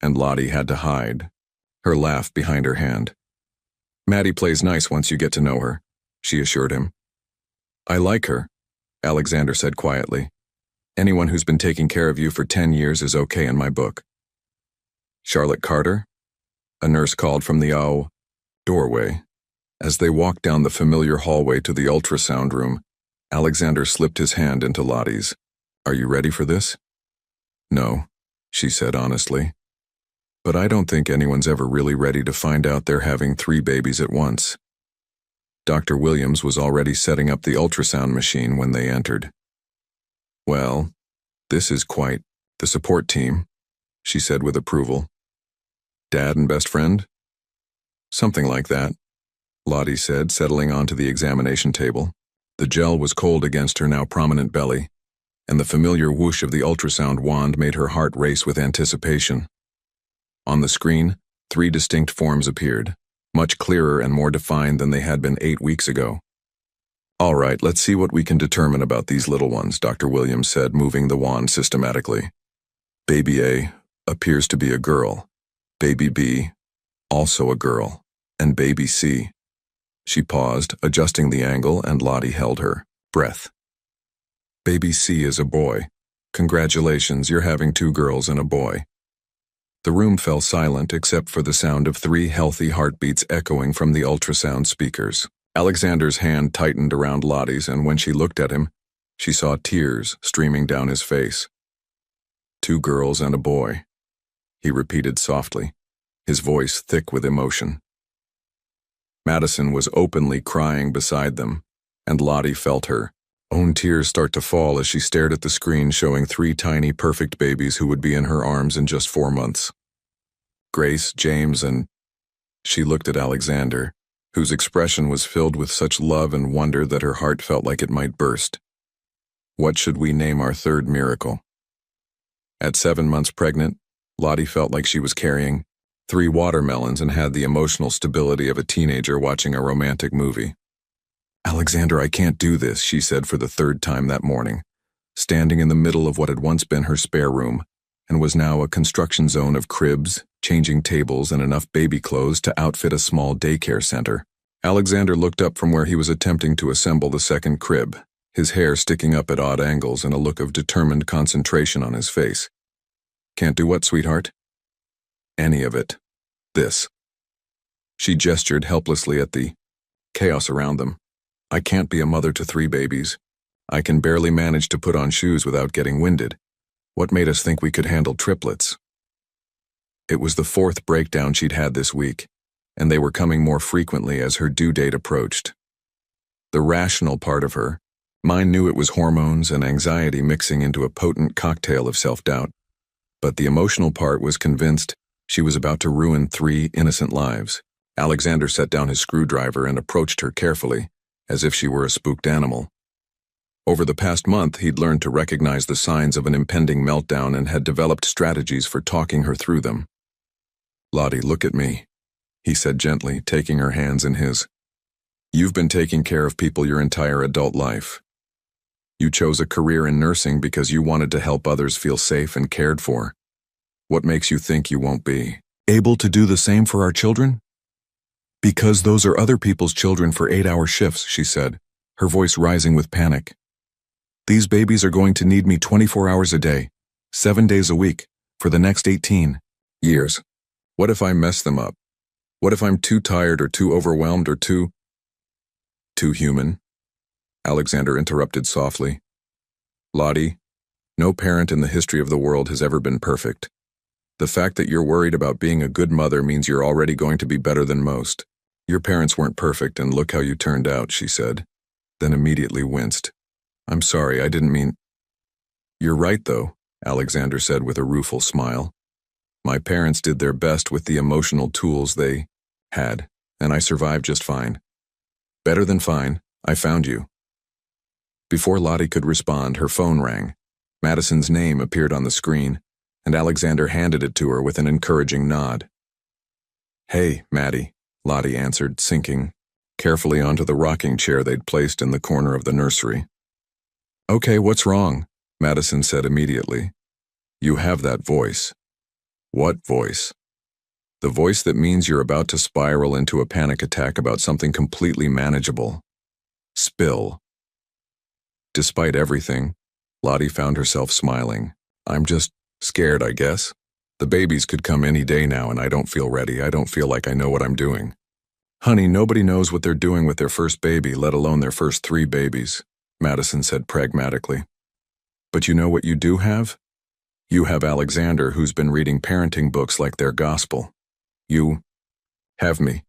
and Lottie had to hide her laugh behind her hand. Maddie plays nice once you get to know her, she assured him. I like her, Alexander said quietly. Anyone who's been taking care of you for 10 years is okay in my book. Charlotte Carter? A nurse called from the doorway. As they walked down the familiar hallway to the ultrasound room, Alexander slipped his hand into Lottie's. Are you ready for this? No, she said honestly. But I don't think anyone's ever really ready to find out they're having 3 babies at once. Dr. Williams was already setting up the ultrasound machine when they entered. Well, this is quite the support team, she said with approval. Dad and best friend? Something like that, Lottie said, settling onto the examination table. The gel was cold against her now prominent belly, and the familiar whoosh of the ultrasound wand made her heart race with anticipation. On the screen, 3 distinct forms appeared, much clearer and more defined than they had been 8 weeks ago. All right, let's see what we can determine about these little ones, Dr. Williams said, moving the wand systematically. Baby A appears to be a girl. Baby B, also a girl. And baby C. She paused, adjusting the angle, and Lottie held her breath. Baby C is a boy. Congratulations, you're having 2 girls and a boy. The room fell silent except for the sound of 3 healthy heartbeats echoing from the ultrasound speakers. Alexander's hand tightened around Lottie's, and when she looked at him, she saw tears streaming down his face. 2 girls and a boy, he repeated softly, his voice thick with emotion. Madison was openly crying beside them, and Lottie felt her own tears start to fall as she stared at the screen showing 3 tiny perfect babies who would be in her arms in just 4 months. Grace, James, and... She looked at Alexander, whose expression was filled with such love and wonder that her heart felt like it might burst. What should we name our 3rd miracle? At 7 months pregnant, Lottie felt like she was carrying 3 watermelons and had the emotional stability of a teenager watching a romantic movie. Alexander, I can't do this, she said for the 3rd time that morning, standing in the middle of what had once been her spare room, and was now a construction zone of cribs, changing tables, and enough baby clothes to outfit a small daycare center. Alexander looked up from where he was attempting to assemble the 2nd crib, his hair sticking up at odd angles and a look of determined concentration on his face. Can't do what, sweetheart? Any of it. This. She gestured helplessly at the chaos around them. I can't be a mother to 3 babies. I can barely manage to put on shoes without getting winded. What made us think we could handle triplets? It was the 4th breakdown she'd had this week, and they were coming more frequently as her due date approached. The rational part of her, mine, knew it was hormones and anxiety mixing into a potent cocktail of self-doubt, but the emotional part was convinced she was about to ruin 3 innocent lives. Alexander set down his screwdriver and approached her carefully, as if she were a spooked animal. Over the past month, he'd learned to recognize the signs of an impending meltdown and had developed strategies for talking her through them. Lottie, look at me, he said gently, taking her hands in his. You've been taking care of people your entire adult life. You chose a career in nursing because you wanted to help others feel safe and cared for. What makes you think you won't be able to do the same for our children? Because those are other people's children for 8-hour shifts, she said, her voice rising with panic. These babies are going to need me 24 hours a day, 7 days a week, for the next 18 years. What if I mess them up? What if I'm too tired or too overwhelmed or too human? Alexander interrupted softly. Lottie, no parent in the history of the world has ever been perfect. The fact that you're worried about being a good mother means you're already going to be better than most. Your parents weren't perfect, and look how you turned out, she said, then immediately winced. I'm sorry, I didn't mean... You're right, though, Alexander said with a rueful smile. My parents did their best with the emotional tools they had, and I survived just fine. Better than fine, I found you. Before Lottie could respond, her phone rang. Madison's name appeared on the screen, and Alexander handed it to her with an encouraging nod. Hey, Maddie, Lottie answered, sinking carefully onto the rocking chair they'd placed in the corner of the nursery. Okay, what's wrong? Madison said immediately. You have that voice. What voice? The voice that means you're about to spiral into a panic attack about something completely manageable. Spill. Despite everything, Lottie found herself smiling. I'm just scared, I guess. The babies could come any day now, and I don't feel ready. I don't feel like I know what I'm doing. Honey, nobody knows what they're doing with their first baby, let alone their first 3 babies, Madison said pragmatically. But you know what you do have? You have Alexander, who's been reading parenting books like their gospel. You have me,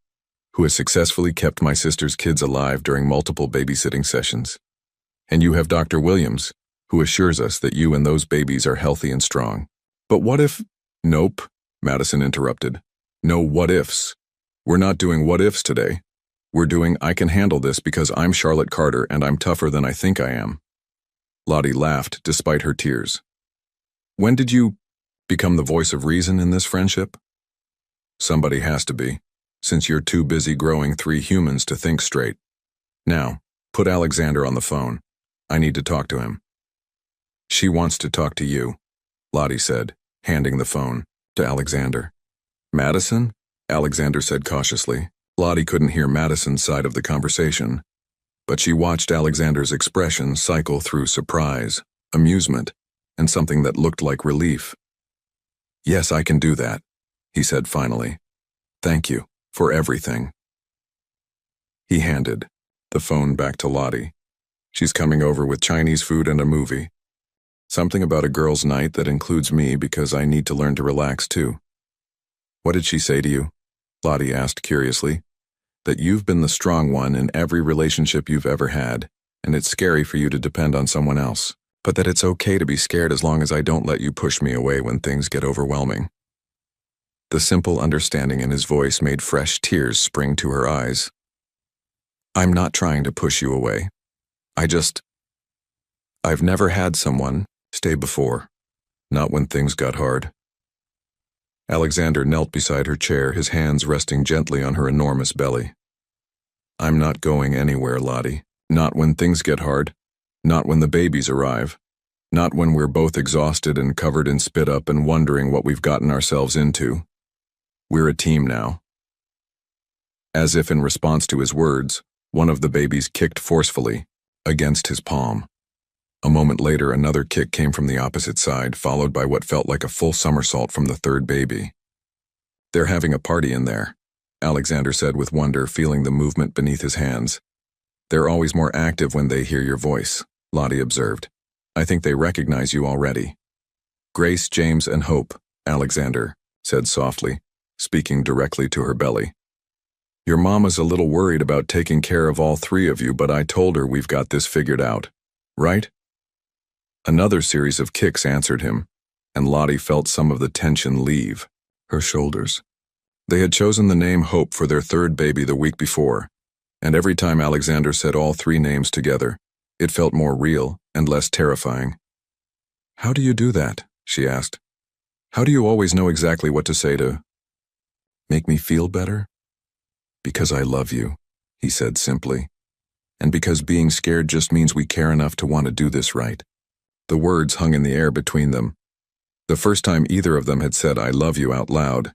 who has successfully kept my sister's kids alive during multiple babysitting sessions. And you have Dr. Williams, who assures us that you and those babies are healthy and strong. But what if... Nope, Madison interrupted. No what-ifs. We're not doing what-ifs today. We're doing I can handle this because I'm Charlotte Carter and I'm tougher than I think I am. Lottie laughed despite her tears. When did you become the voice of reason in this friendship? Somebody has to be, since you're too busy growing 3 humans to think straight. Now, put Alexander on the phone. I need to talk to him. She wants to talk to you, Lottie said, handing the phone to Alexander. Madison? Alexander said cautiously. Lottie couldn't hear Madison's side of the conversation, but she watched Alexander's expression cycle through surprise, amusement, and something that looked like relief. Yes, I can do that, he said finally. Thank you for everything. He handed the phone back to Lottie. She's coming over with Chinese food and a movie. Something about a girls' night that includes me because I need to learn to relax too. What did she say to you? Lottie asked curiously. That you've been the strong one in every relationship you've ever had, and it's scary for you to depend on someone else, but that it's okay to be scared as long as I don't let you push me away when things get overwhelming. The simple understanding in his voice made fresh tears spring to her eyes. I'm not trying to push you away. I've never had someone stay before, not when things got hard. Alexander knelt beside her chair, his hands resting gently on her enormous belly. I'm not going anywhere, Lottie. Not when things get hard. Not when the babies arrive. Not when we're both exhausted and covered in spit up and wondering what we've gotten ourselves into. We're a team now. As if in response to his words, one of the babies kicked forcefully against his palm. A moment later, another kick came from the opposite side, followed by what felt like a full somersault from the 3rd baby. They're having a party in there, Alexander said with wonder, feeling the movement beneath his hands. They're always more active when they hear your voice, Lottie observed. I think they recognize you already. Grace, James, and Hope, Alexander said softly, speaking directly to her belly. Your mama's a little worried about taking care of all 3 of you, but I told her we've got this figured out. Right? Another series of kicks answered him, and Lottie felt some of the tension leave her shoulders. They had chosen the name Hope for their 3rd baby the week before, and every time Alexander said all 3 names together, it felt more real and less terrifying. How do you do that? She asked. How do you always know exactly what to say to make me feel better? Because I love you, he said simply, and because being scared just means we care enough to want to do this right. The words hung in the air between them. The first time either of them had said I love you out loud,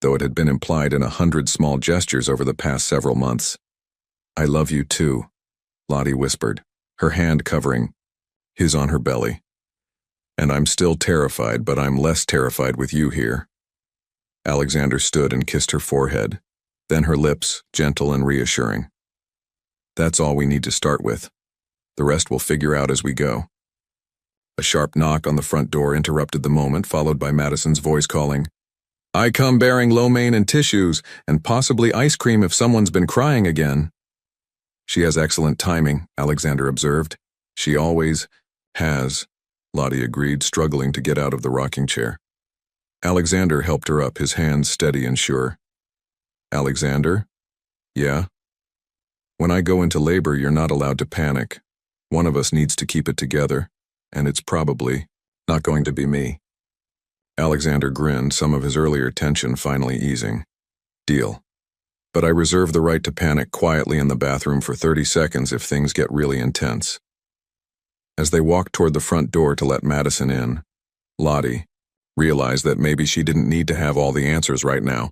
though it had been implied in 100 small gestures over the past several months. I love you too, Lottie whispered, her hand covering his on her belly. And I'm still terrified, but I'm less terrified with you here. Alexander stood and kissed her forehead, then her lips, gentle and reassuring. That's all we need to start with. The rest we'll figure out as we go." A sharp knock on the front door interrupted the moment, followed by Madison's voice calling, "I come bearing lo mein and tissues, and possibly ice cream if someone's been crying again." "She has excellent timing," Alexander observed. "She always has," Lottie agreed, struggling to get out of the rocking chair. Alexander helped her up, his hands steady and sure. "Alexander?" "Yeah?" "When I go into labor, you're not allowed to panic. One of us needs to keep it together, and it's probably not going to be me." Alexander grinned, some of his earlier tension finally easing. "Deal. But I reserve the right to panic quietly in the bathroom for 30 seconds if things get really intense." As they walked toward the front door to let Madison in, Lottie realized that maybe she didn't need to have all the answers right now.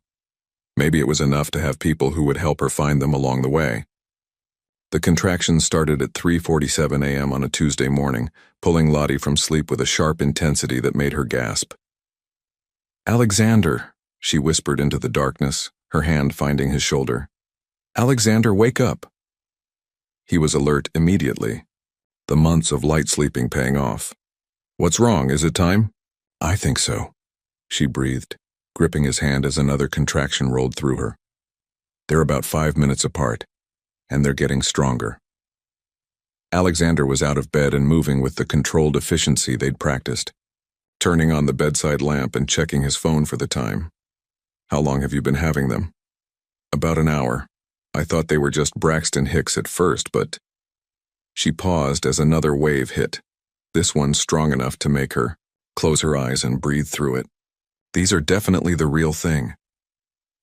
Maybe it was enough to have people who would help her find them along the way. The contractions started at 3:47 a.m. on a Tuesday morning, pulling Lottie from sleep with a sharp intensity that made her gasp. "Alexander," she whispered into the darkness, her hand finding his shoulder. "Alexander, wake up." He was alert immediately, the months of light sleeping paying off. "What's wrong? Is it time?" "I think so," she breathed, gripping his hand as another contraction rolled through her. "They're about 5 minutes apart, and they're getting stronger." Alexander was out of bed and moving with the controlled efficiency they'd practiced, turning on the bedside lamp and checking his phone for the time. "How long have you been having them?" "About an hour. I thought they were just Braxton Hicks at first, but..." She paused as another wave hit, this one strong enough to make her close her eyes and breathe through it. "These are definitely the real thing."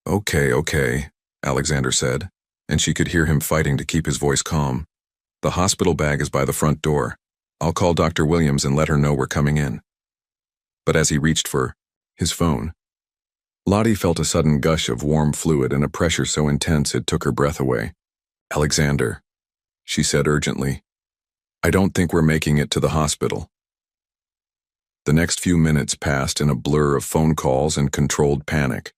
Okay, Alexander said, and she could hear him fighting to keep his voice calm. "The hospital bag is by the front door. I'll call Dr. Williams and let her know we're coming in." But as he reached for his phone, Lottie felt a sudden gush of warm fluid and a pressure so intense it took her breath away. "Alexander," she said urgently, "I don't think we're making it to the hospital." The next few minutes passed in a blur of phone calls and controlled panic.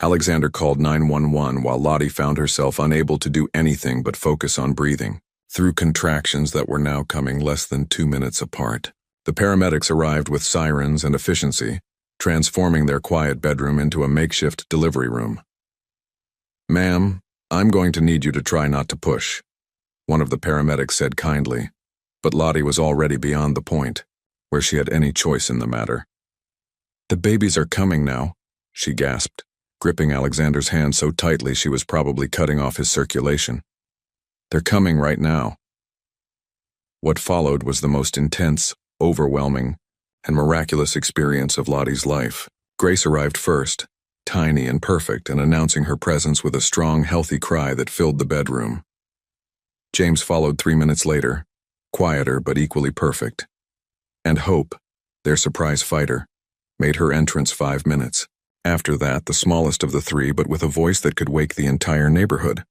Alexander called 911 while Lottie found herself unable to do anything but focus on breathing, through contractions that were now coming less than 2 minutes apart. The paramedics arrived with sirens and efficiency, transforming their quiet bedroom into a makeshift delivery room. "Ma'am, I'm going to need you to try not to push," one of the paramedics said kindly, but Lottie was already beyond the point where she had any choice in the matter. "The babies are coming now," she gasped, gripping Alexander's hand so tightly she was probably cutting off his circulation. "They're coming right now." What followed was the most intense, overwhelming, and miraculous experience of Lottie's life. Grace arrived first, tiny and perfect, and announcing her presence with a strong, healthy cry that filled the bedroom. James followed 3 minutes later, quieter but equally perfect. And Hope, their surprise fighter, made her entrance 5 minutes. After that, the smallest of the three, but with a voice that could wake the entire neighborhood.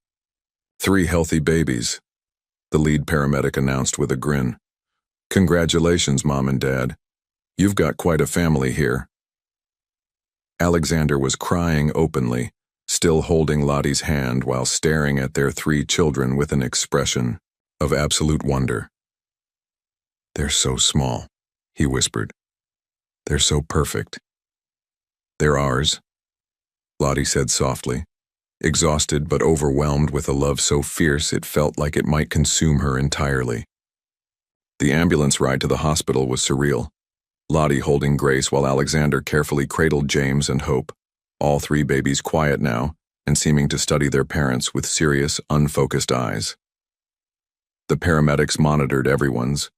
"3 healthy babies," the lead paramedic announced with a grin. "Congratulations, Mom and Dad. You've got quite a family here." Alexander was crying openly, still holding Lottie's hand while staring at their 3 children with an expression of absolute wonder. "They're so small," he whispered. "They're so perfect." "They're ours," Lottie said softly, exhausted but overwhelmed with a love so fierce it felt like it might consume her entirely. The ambulance ride to the hospital was surreal, Lottie holding Grace while Alexander carefully cradled James and Hope, all 3 babies quiet now and seeming to study their parents with serious, unfocused eyes. The paramedics monitored everyone's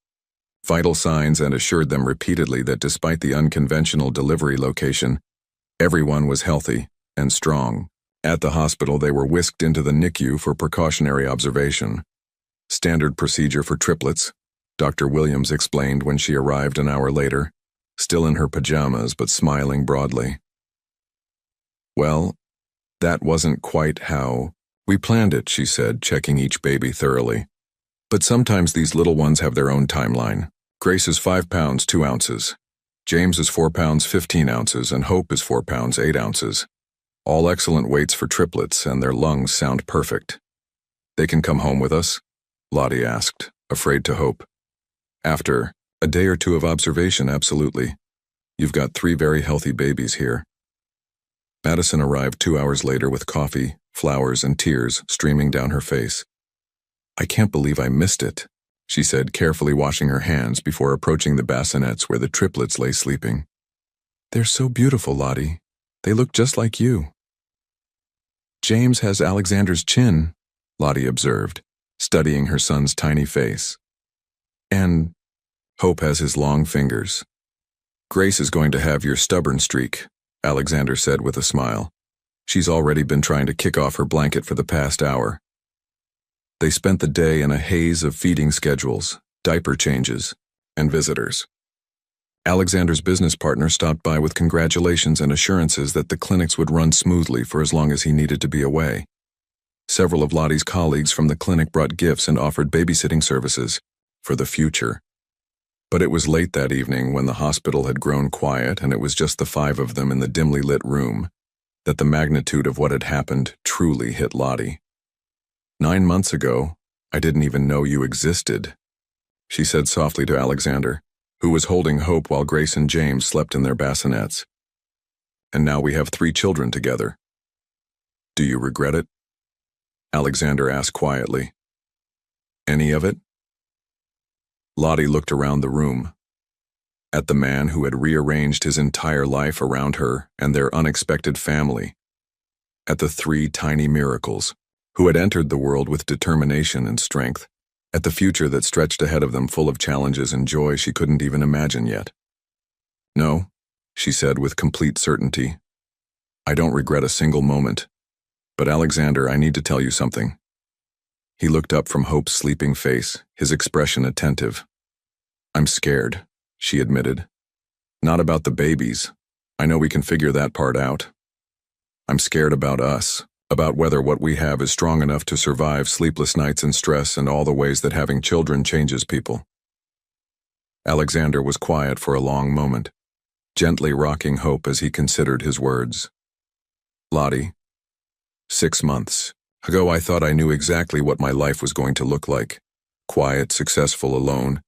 vital signs and assured them repeatedly that despite the unconventional delivery location, everyone was healthy and strong. At the hospital, they were whisked into the NICU for precautionary observation. "Standard procedure for triplets," Dr. Williams explained when she arrived an hour later, still in her pajamas but smiling broadly. "Well, that wasn't quite how we planned it," she said, checking each baby thoroughly. "But sometimes these little ones have their own timeline. Grace is 5 pounds 2 ounces. James is 4 pounds 15 ounces, and Hope is 4 pounds 8 ounces. All excellent weights for triplets, and their lungs sound perfect." "They can come home with us?" Lottie asked, afraid to hope. After a day or two of observation, absolutely. You've got 3 very healthy babies here. Madison arrived 2 hours later with coffee, flowers, and tears streaming down her face. I can't believe I missed it, she said, carefully washing her hands before approaching the bassinets where the triplets lay sleeping. They're so beautiful, Lottie. They look just like you. James has Alexander's chin, Lottie observed, studying her son's tiny face. And Hope has his long fingers. Grace is going to have your stubborn streak, Alexander said with a smile. She's already been trying to kick off her blanket for the past hour. They spent the day in a haze of feeding schedules, diaper changes, and visitors. Alexander's business partner stopped by with congratulations and assurances that the clinics would run smoothly for as long as he needed to be away. Several of Lottie's colleagues from the clinic brought gifts and offered babysitting services for the future. But it was late that evening, when the hospital had grown quiet and it was just the 5 of them in the dimly lit room, that the magnitude of what had happened truly hit Lottie. 9 months ago, I didn't even know you existed, she said softly to Alexander, who was holding Hope while Grace and James slept in their bassinets. And now we have 3 children together. Do you regret it? Alexander asked quietly. Any of it? Lottie looked around the room, at the man who had rearranged his entire life around her and their unexpected family, at the 3 tiny miracles, who had entered the world with determination and strength, at the future that stretched ahead of them full of challenges and joy she couldn't even imagine yet. No, she said with complete certainty. I don't regret a single moment. But Alexander, I need to tell you something. He looked up from Hope's sleeping face, his expression attentive. I'm scared, she admitted. Not about the babies. I know we can figure that part out. I'm scared about us, about whether what we have is strong enough to survive sleepless nights and stress and all the ways that having children changes people. Alexander was quiet for a long moment, gently rocking Hope as he considered his words. Lottie, 6 months ago I thought I knew exactly what my life was going to look like. Quiet, successful, alone.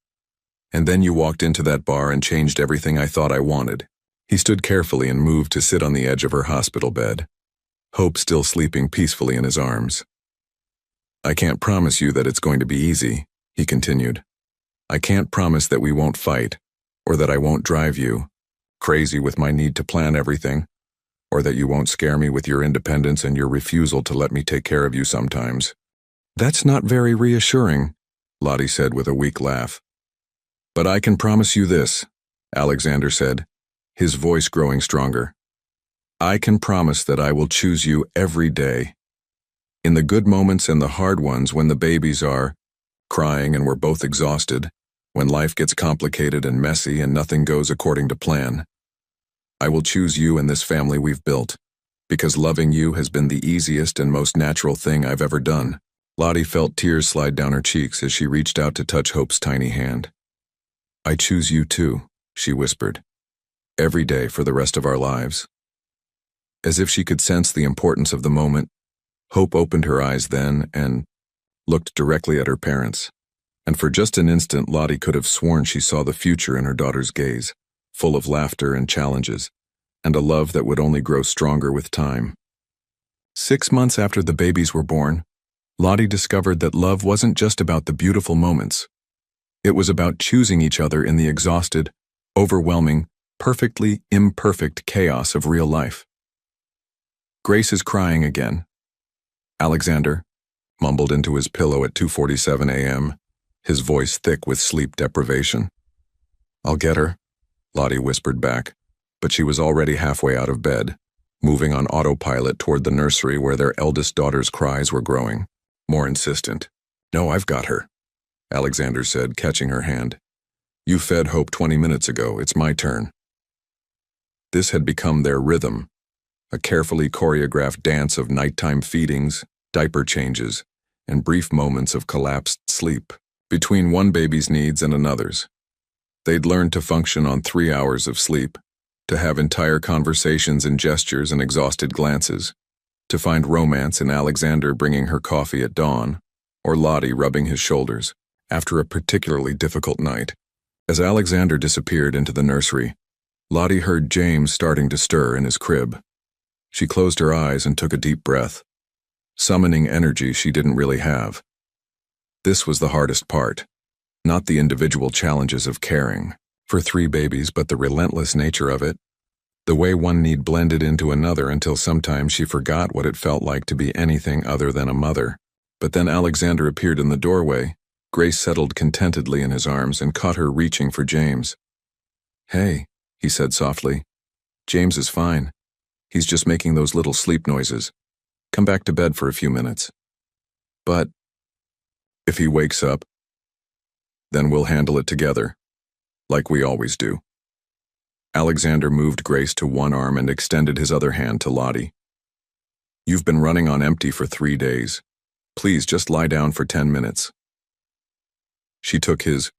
And then you walked into that bar and changed everything I thought I wanted. He stood carefully and moved to sit on the edge of her hospital bed, Hope still sleeping peacefully in his arms. I can't promise you that it's going to be easy, he continued. I can't promise that we won't fight, or that I won't drive you crazy with my need to plan everything, or that you won't scare me with your independence and your refusal to let me take care of you sometimes. That's not very reassuring, Lottie said with a weak laugh. But I can promise you this, Alexander said, his voice growing stronger. I can promise that I will choose you every day. In the good moments and the hard ones, when the babies are crying and we're both exhausted, when life gets complicated and messy and nothing goes according to plan. I will choose you and this family we've built, because loving you has been the easiest and most natural thing I've ever done. Lottie felt tears slide down her cheeks as she reached out to touch Hope's tiny hand. I choose you too, she whispered. Every day for the rest of our lives. As if she could sense the importance of the moment, Hope opened her eyes then and looked directly at her parents. And for just an instant, Lottie could have sworn she saw the future in her daughter's gaze, full of laughter and challenges, and a love that would only grow stronger with time. 6 months after the babies were born, Lottie discovered that love wasn't just about the beautiful moments. It was about choosing each other in the exhausted, overwhelming, perfectly imperfect chaos of real life. Grace is crying again. Alexander mumbled into his pillow at 2:47 a.m., his voice thick with sleep deprivation. I'll get her, Lottie whispered back, but she was already halfway out of bed, moving on autopilot toward the nursery where their eldest daughter's cries were growing, more insistent. No, I've got her, Alexander said, catching her hand. You fed Hope 20 minutes ago, it's my turn. This had become their rhythm, a carefully choreographed dance of nighttime feedings, diaper changes, and brief moments of collapsed sleep, between one baby's needs and another's. They'd learned to function on 3 hours of sleep, to have entire conversations in gestures and exhausted glances, to find romance in Alexander bringing her coffee at dawn, or Lottie rubbing his shoulders, after a particularly difficult night. As Alexander disappeared into the nursery, Lottie heard James starting to stir in his crib. She closed her eyes and took a deep breath, summoning energy she didn't really have. This was the hardest part, not the individual challenges of caring for 3 babies, but the relentless nature of it, the way one need blended into another until sometimes she forgot what it felt like to be anything other than a mother. But then Alexander appeared in the doorway. Grace settled contentedly in his arms and caught her reaching for James. "Hey," he said softly. "James is fine. He's just making those little sleep noises. Come back to bed for a few minutes. But if he wakes up, then we'll handle it together, like we always do." Alexander moved Grace to one arm and extended his other hand to Lottie. "You've been running on empty for 3 days. Please just lie down for 10 minutes. She took his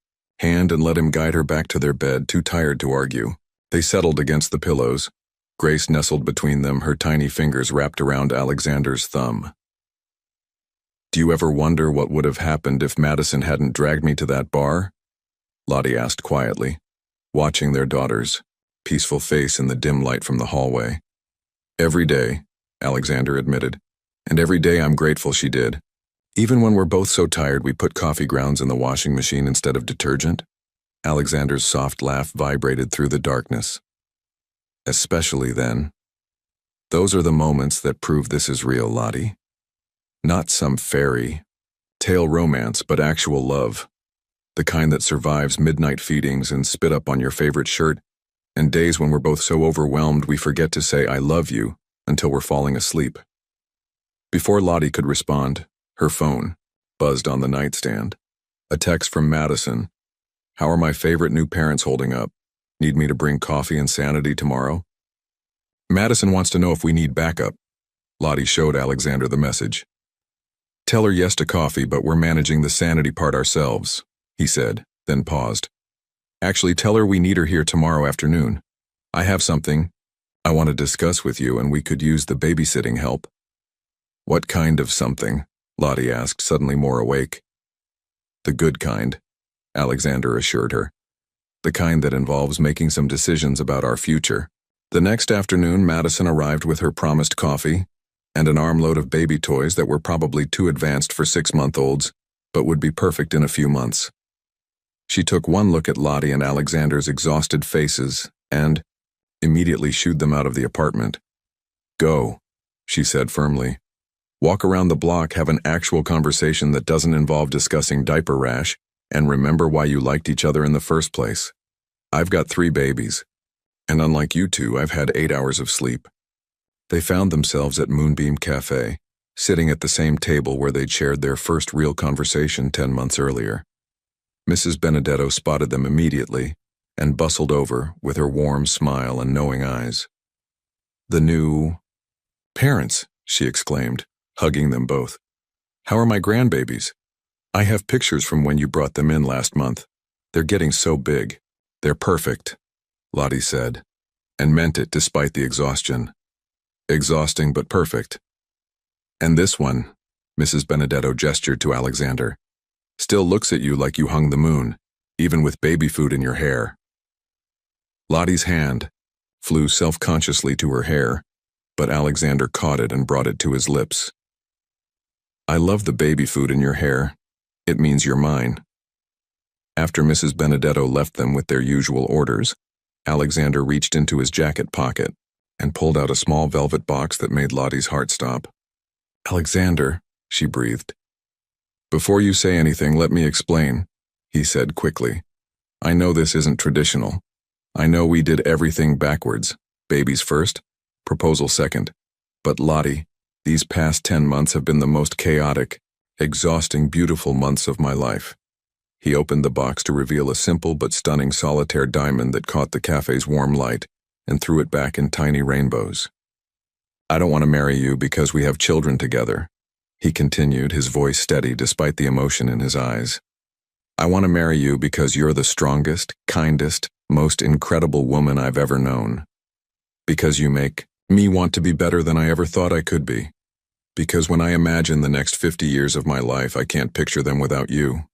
hand and let him guide her back to their bed, too tired to argue. They settled against the pillows. Grace nestled between them, her tiny fingers wrapped around Alexander's thumb. "Do you ever wonder what would have happened if Madison hadn't dragged me to that bar?" Lottie asked quietly, watching their daughter's peaceful face in the dim light from the hallway. "Every day," Alexander admitted, "and every day I'm grateful she did. Even when we're both so tired we put coffee grounds in the washing machine instead of detergent." Alexander's soft laugh vibrated through the darkness. "Especially then. Those are the moments that prove this is real, Lottie. Not some fairy tale romance, but actual love. The kind that survives midnight feedings and spit up on your favorite shirt, and days when we're both so overwhelmed we forget to say I love you until we're falling asleep." Before Lottie could respond, her phone buzzed on the nightstand. A text from Madison. "How are my favorite new parents holding up? Need me to bring coffee and sanity tomorrow?" "Madison wants to know if we need backup." Lottie showed Alexander the message. "Tell her yes to coffee, but we're managing the sanity part ourselves," he said, then paused. "Actually, tell her we need her here tomorrow afternoon. I have something I want to discuss with you, and we could use the babysitting help." "What kind of something?" Lottie asked, suddenly more awake. "The good kind," Alexander assured her. "The kind that involves making some decisions about our future." The next afternoon, Madison arrived with her promised coffee and an armload of baby toys that were probably too advanced for 6-month-olds, but would be perfect in a few months. She took one look at Lottie and Alexander's exhausted faces and immediately shooed them out of the apartment. "Go," she said firmly. "Walk around the block, have an actual conversation that doesn't involve discussing diaper rash, and remember why you liked each other in the first place. I've got 3 babies, and unlike you two, I've had 8 hours of sleep." They found themselves at Moonbeam Cafe, sitting at the same table where they'd shared their first real conversation 10 months earlier. Mrs. Benedetto spotted them immediately and bustled over with her warm smile and knowing eyes. "The new parents," she exclaimed, hugging them both. "How are my grandbabies? I have pictures from when you brought them in last month. They're getting so big." "They're perfect," Lottie said, and meant it despite the exhaustion. "Exhausting but perfect. And this one," Mrs. Benedetto gestured to Alexander, "still looks at you like you hung the moon, even with baby food in your hair." Lottie's hand flew self-consciously to her hair, but Alexander caught it and brought it to his lips. "I love the baby food in your hair. It means you're mine." After Mrs. Benedetto left them with their usual orders, Alexander reached into his jacket pocket and pulled out a small velvet box that made Lottie's heart stop. "Alexander," she breathed. "Before you say anything, let me explain," he said quickly. "I know this isn't traditional. I know we did everything backwards. Babies first, proposal second. But Lottie, these past 10 months have been the most chaotic, exhausting, beautiful months of my life." He opened the box to reveal a simple but stunning solitaire diamond that caught the cafe's warm light and threw it back in tiny rainbows. "I don't want to marry you because we have children together," he continued, his voice steady despite the emotion in his eyes. "I want to marry you because you're the strongest, kindest, most incredible woman I've ever known. Because you make me want to be better than I ever thought I could be. Because when I imagine the next 50 years of my life, I can't picture them without you."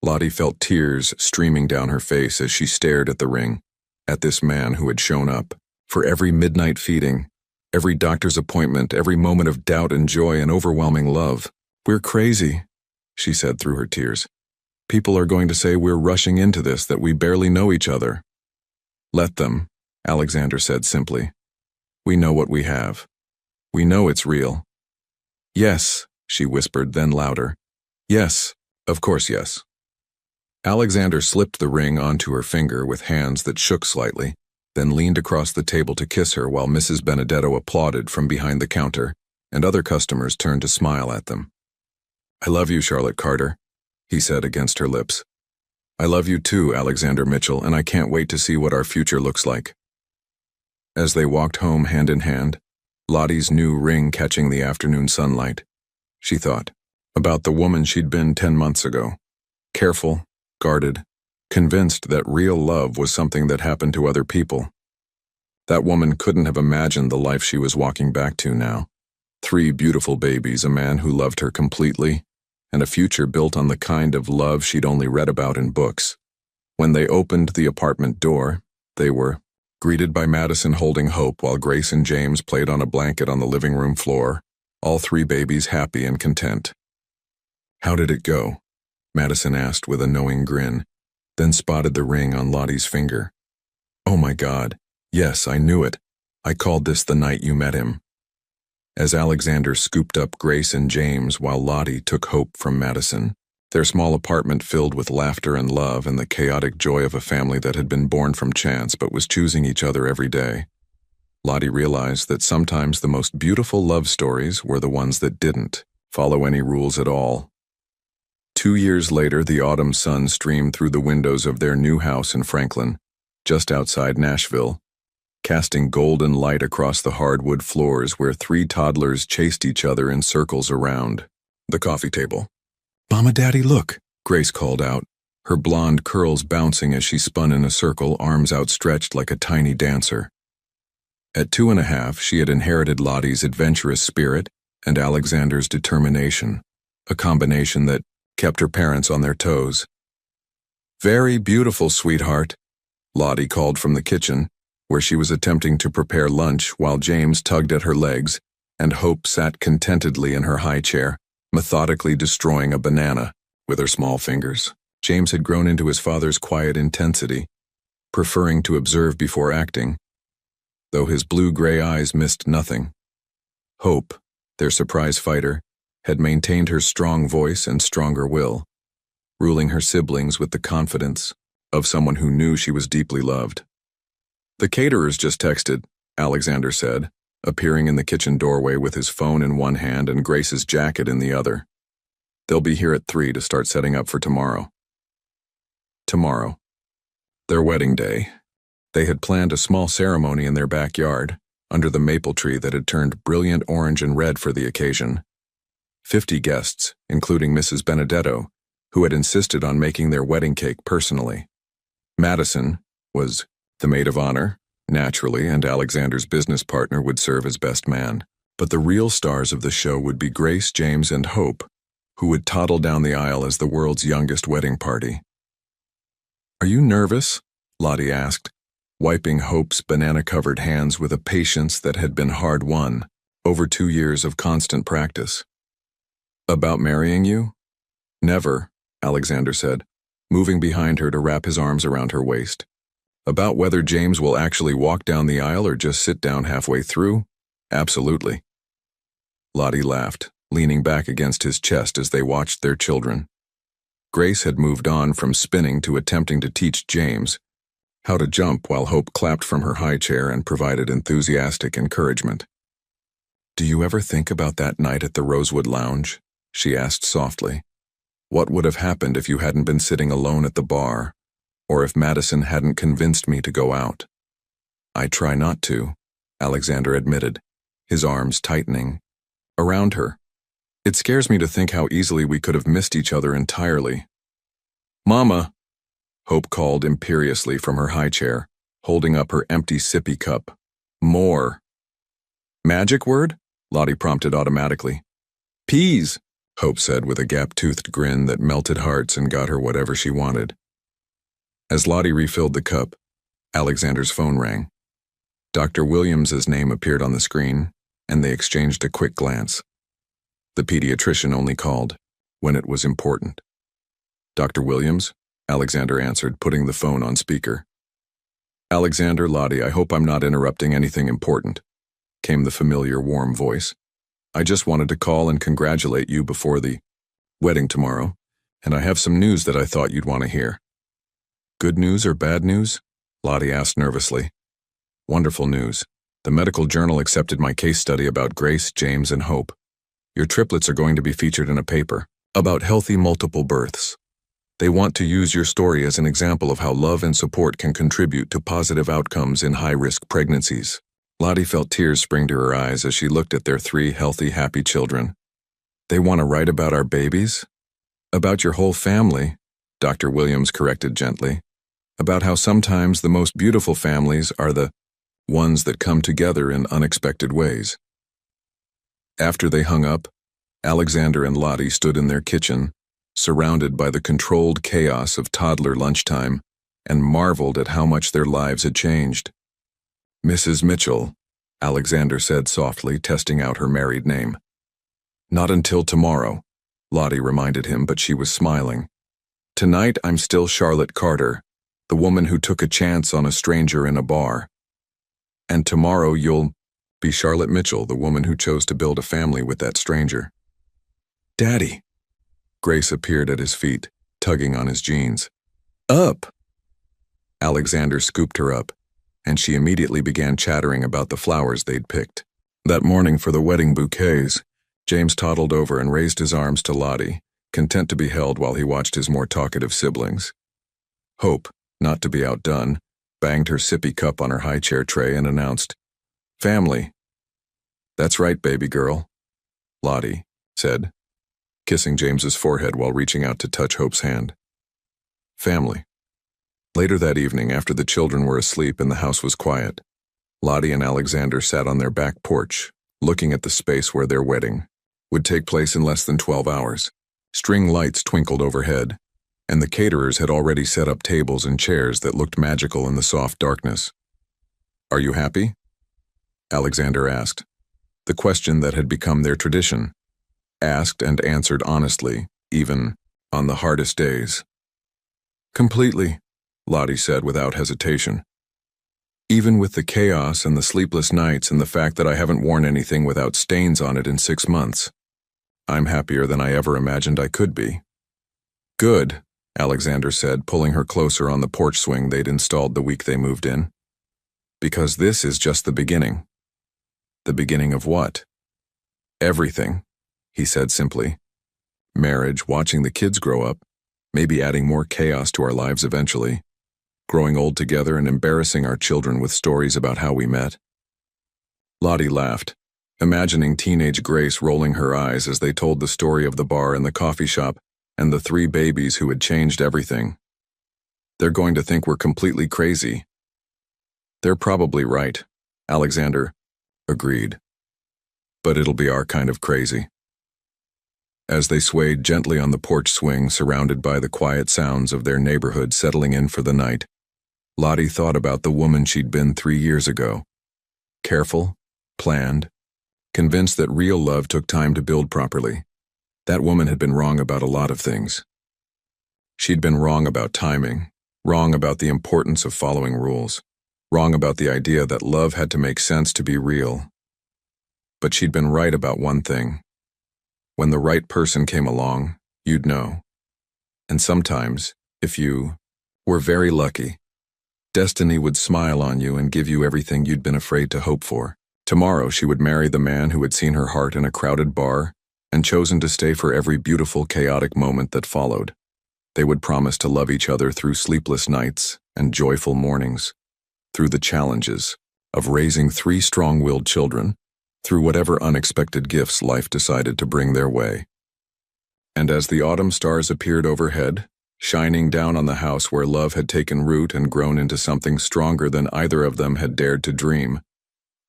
Lottie felt tears streaming down her face as she stared at the ring, at this man who had shown up. For every midnight feeding, every doctor's appointment, every moment of doubt and joy and overwhelming love. "We're crazy," she said through her tears. "People are going to say we're rushing into this, that we barely know each other." "Let them," Alexander said simply. "We know what we have. We know it's real." "Yes," she whispered, then louder. "Yes, of course yes." Alexander slipped the ring onto her finger with hands that shook slightly, then leaned across the table to kiss her while Mrs. Benedetto applauded from behind the counter, and other customers turned to smile at them. "I love you, Charlotte Carter," he said against her lips. "I love you too, Alexander Mitchell, and I can't wait to see what our future looks like." As they walked home hand in hand, Lottie's new ring catching the afternoon sunlight, she thought about the woman she'd been 10 months ago. Careful, guarded, convinced that real love was something that happened to other people. That woman couldn't have imagined the life she was walking back to now. 3 beautiful babies, a man who loved her completely, and a future built on the kind of love she'd only read about in books. When they opened the apartment door, they were greeted by Madison holding Hope while Grace and James played on a blanket on the living room floor, all 3 babies happy and content. "How did it go?" Madison asked with a knowing grin, then spotted the ring on Lottie's finger. "Oh my God, yes, I knew it. I called this the night you met him." As Alexander scooped up Grace and James while Lottie took Hope from Madison, their small apartment filled with laughter and love and the chaotic joy of a family that had been born from chance but was choosing each other every day, Lottie realized that sometimes the most beautiful love stories were the ones that didn't follow any rules at all. 2 years later, the autumn sun streamed through the windows of their new house in Franklin, just outside Nashville, casting golden light across the hardwood floors where 3 toddlers chased each other in circles around the coffee table. "Mama, Daddy, look," Grace called out, her blonde curls bouncing as she spun in a circle, arms outstretched like a tiny dancer. At 2.5, she had inherited Lottie's adventurous spirit and Alexander's determination, a combination that kept her parents on their toes. "Very beautiful, sweetheart," Lottie called from the kitchen, where she was attempting to prepare lunch while James tugged at her legs and Hope sat contentedly in her high chair, methodically destroying a banana with her small fingers. James had grown into his father's quiet intensity, preferring to observe before acting, though his blue-gray eyes missed nothing. Hope, their surprise fighter, had maintained her strong voice and stronger will, ruling her siblings with the confidence of someone who knew she was deeply loved. "The caterers just texted," Alexander said, appearing in the kitchen doorway with his phone in one hand and Grace's jacket in the other. "They'll be here at 3 to start setting up for tomorrow." Tomorrow. Their wedding day. They had planned a small ceremony in their backyard, under the maple tree that had turned brilliant orange and red for the occasion. 50 guests, including Mrs. Benedetto, who had insisted on making their wedding cake personally. Madison was the maid of honor, naturally, and Alexander's business partner would serve as best man. But the real stars of the show would be Grace, James, and Hope, who would toddle down the aisle as the world's youngest wedding party. "Are you nervous?" Lottie asked, wiping Hope's banana-covered hands with a patience that had been hard-won over 2 years of constant practice. "About marrying you?" "Never," Alexander said, moving behind her to wrap his arms around her waist. "About whether James will actually walk down the aisle or just sit down halfway through? Absolutely." Lottie laughed, leaning back against his chest as they watched their children. Grace had moved on from spinning to attempting to teach James how to jump while Hope clapped from her high chair and provided enthusiastic encouragement. "Do you ever think about that night at the Rosewood Lounge?" she asked softly. "What would have happened if you hadn't been sitting alone at the bar, or if Madison hadn't convinced me to go out?" "I try not to," Alexander admitted, his arms tightening around her. "It scares me to think how easily we could have missed each other entirely." "Mama," Hope called imperiously from her high chair, holding up her empty sippy cup. "More." "Magic word?" Lottie prompted automatically. "Peas," Hope said with a gap-toothed grin that melted hearts and got her whatever she wanted. As Lottie refilled the cup, Alexander's phone rang. Dr. Williams's name appeared on the screen, and they exchanged a quick glance. The pediatrician only called when it was important. "Dr. Williams?" Alexander answered, putting the phone on speaker. "Alexander, Lottie, I hope I'm not interrupting anything important," came the familiar warm voice. "I just wanted to call and congratulate you before the wedding tomorrow, and I have some news that I thought you'd want to hear." "Good news or bad news?" Lottie asked nervously. "Wonderful news. The medical journal accepted my case study about Grace, James, and Hope. Your triplets are going to be featured in a paper about healthy multiple births. They want to use your story as an example of how love and support can contribute to positive outcomes in high-risk pregnancies." Lottie felt tears spring to her eyes as she looked at their 3 healthy, happy children. "They want to write about our babies?" "About your whole family," Dr. Williams corrected gently. "About how sometimes the most beautiful families are the ones that come together in unexpected ways." After they hung up, Alexander and Lottie stood in their kitchen, surrounded by the controlled chaos of toddler lunchtime, and marveled at how much their lives had changed. "Mrs. Mitchell," Alexander said softly, testing out her married name. "Not until tomorrow," Lottie reminded him, but she was smiling. "Tonight I'm still Charlotte Carter, the woman who took a chance on a stranger in a bar. And tomorrow you'll be Charlotte Mitchell, the woman who chose to build a family with that stranger." "Daddy!" Grace appeared at his feet, tugging on his jeans. "Up!" Alexander scooped her up, and she immediately began chattering about the flowers they'd picked. That morning for the wedding bouquets, James toddled over and raised his arms to Lottie, content to be held while he watched his more talkative siblings. Hope, not to be outdone, banged her sippy cup on her high chair tray and announced, "Family." "That's right, baby girl," Lottie said, kissing James's forehead while reaching out to touch Hope's hand. "Family." Later that evening, after the children were asleep and the house was quiet, Lottie and Alexander sat on their back porch, looking at the space where their wedding would take place in less than 12 hours. String lights twinkled overhead, and the caterers had already set up tables and chairs that looked magical in the soft darkness. "Are you happy?" Alexander asked, the question that had become their tradition, asked and answered honestly, even on the hardest days. "Completely," Lottie said without hesitation. "Even with the chaos and the sleepless nights and the fact that I haven't worn anything without stains on it in 6 months, I'm happier than I ever imagined I could be." "Good," Alexander said, pulling her closer on the porch swing they'd installed the week they moved in. "Because this is just the beginning." "The beginning of what?" "Everything," he said simply. "Marriage, watching the kids grow up, maybe adding more chaos to our lives eventually, growing old together and embarrassing our children with stories about how we met." Lottie laughed, imagining teenage Grace rolling her eyes as they told the story of the bar and the coffee shop and the 3 babies who had changed everything. "They're going to think we're completely crazy." "They're probably right," Alexander agreed. "But it'll be our kind of crazy." As they swayed gently on the porch swing, surrounded by the quiet sounds of their neighborhood settling in for the night, Lottie thought about the woman she'd been 3 years ago. Careful, planned, convinced that real love took time to build properly. That woman had been wrong about a lot of things. She'd been wrong about timing, wrong about the importance of following rules, wrong about the idea that love had to make sense to be real. But she'd been right about one thing. When the right person came along, you'd know. And sometimes, if you were very lucky, destiny would smile on you and give you everything you'd been afraid to hope for. Tomorrow she would marry the man who had seen her heart in a crowded bar and chosen to stay for every beautiful, chaotic moment that followed. They would promise to love each other through sleepless nights and joyful mornings, through the challenges of raising 3 strong-willed children, through whatever unexpected gifts life decided to bring their way. And as the autumn stars appeared overhead, shining down on the house where love had taken root and grown into something stronger than either of them had dared to dream,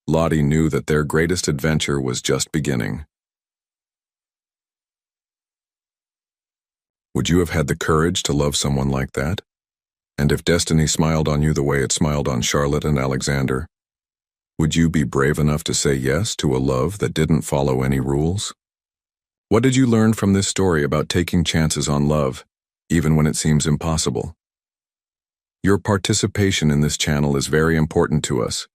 Lottie knew that their greatest adventure was just beginning. Would you have had the courage to love someone like that? And if destiny smiled on you the way it smiled on Charlotte and Alexander, would you be brave enough to say yes to a love that didn't follow any rules? What did you learn from this story about taking chances on love, even when it seems impossible? Your participation in this channel is very important to us.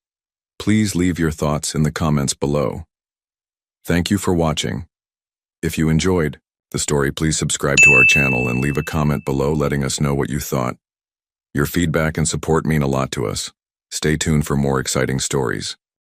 Please leave your thoughts in the comments below. Thank you for watching. If you enjoyed the story, please subscribe to our channel and leave a comment below letting us know what you thought. Your feedback and support mean a lot to us. Stay tuned for more exciting stories.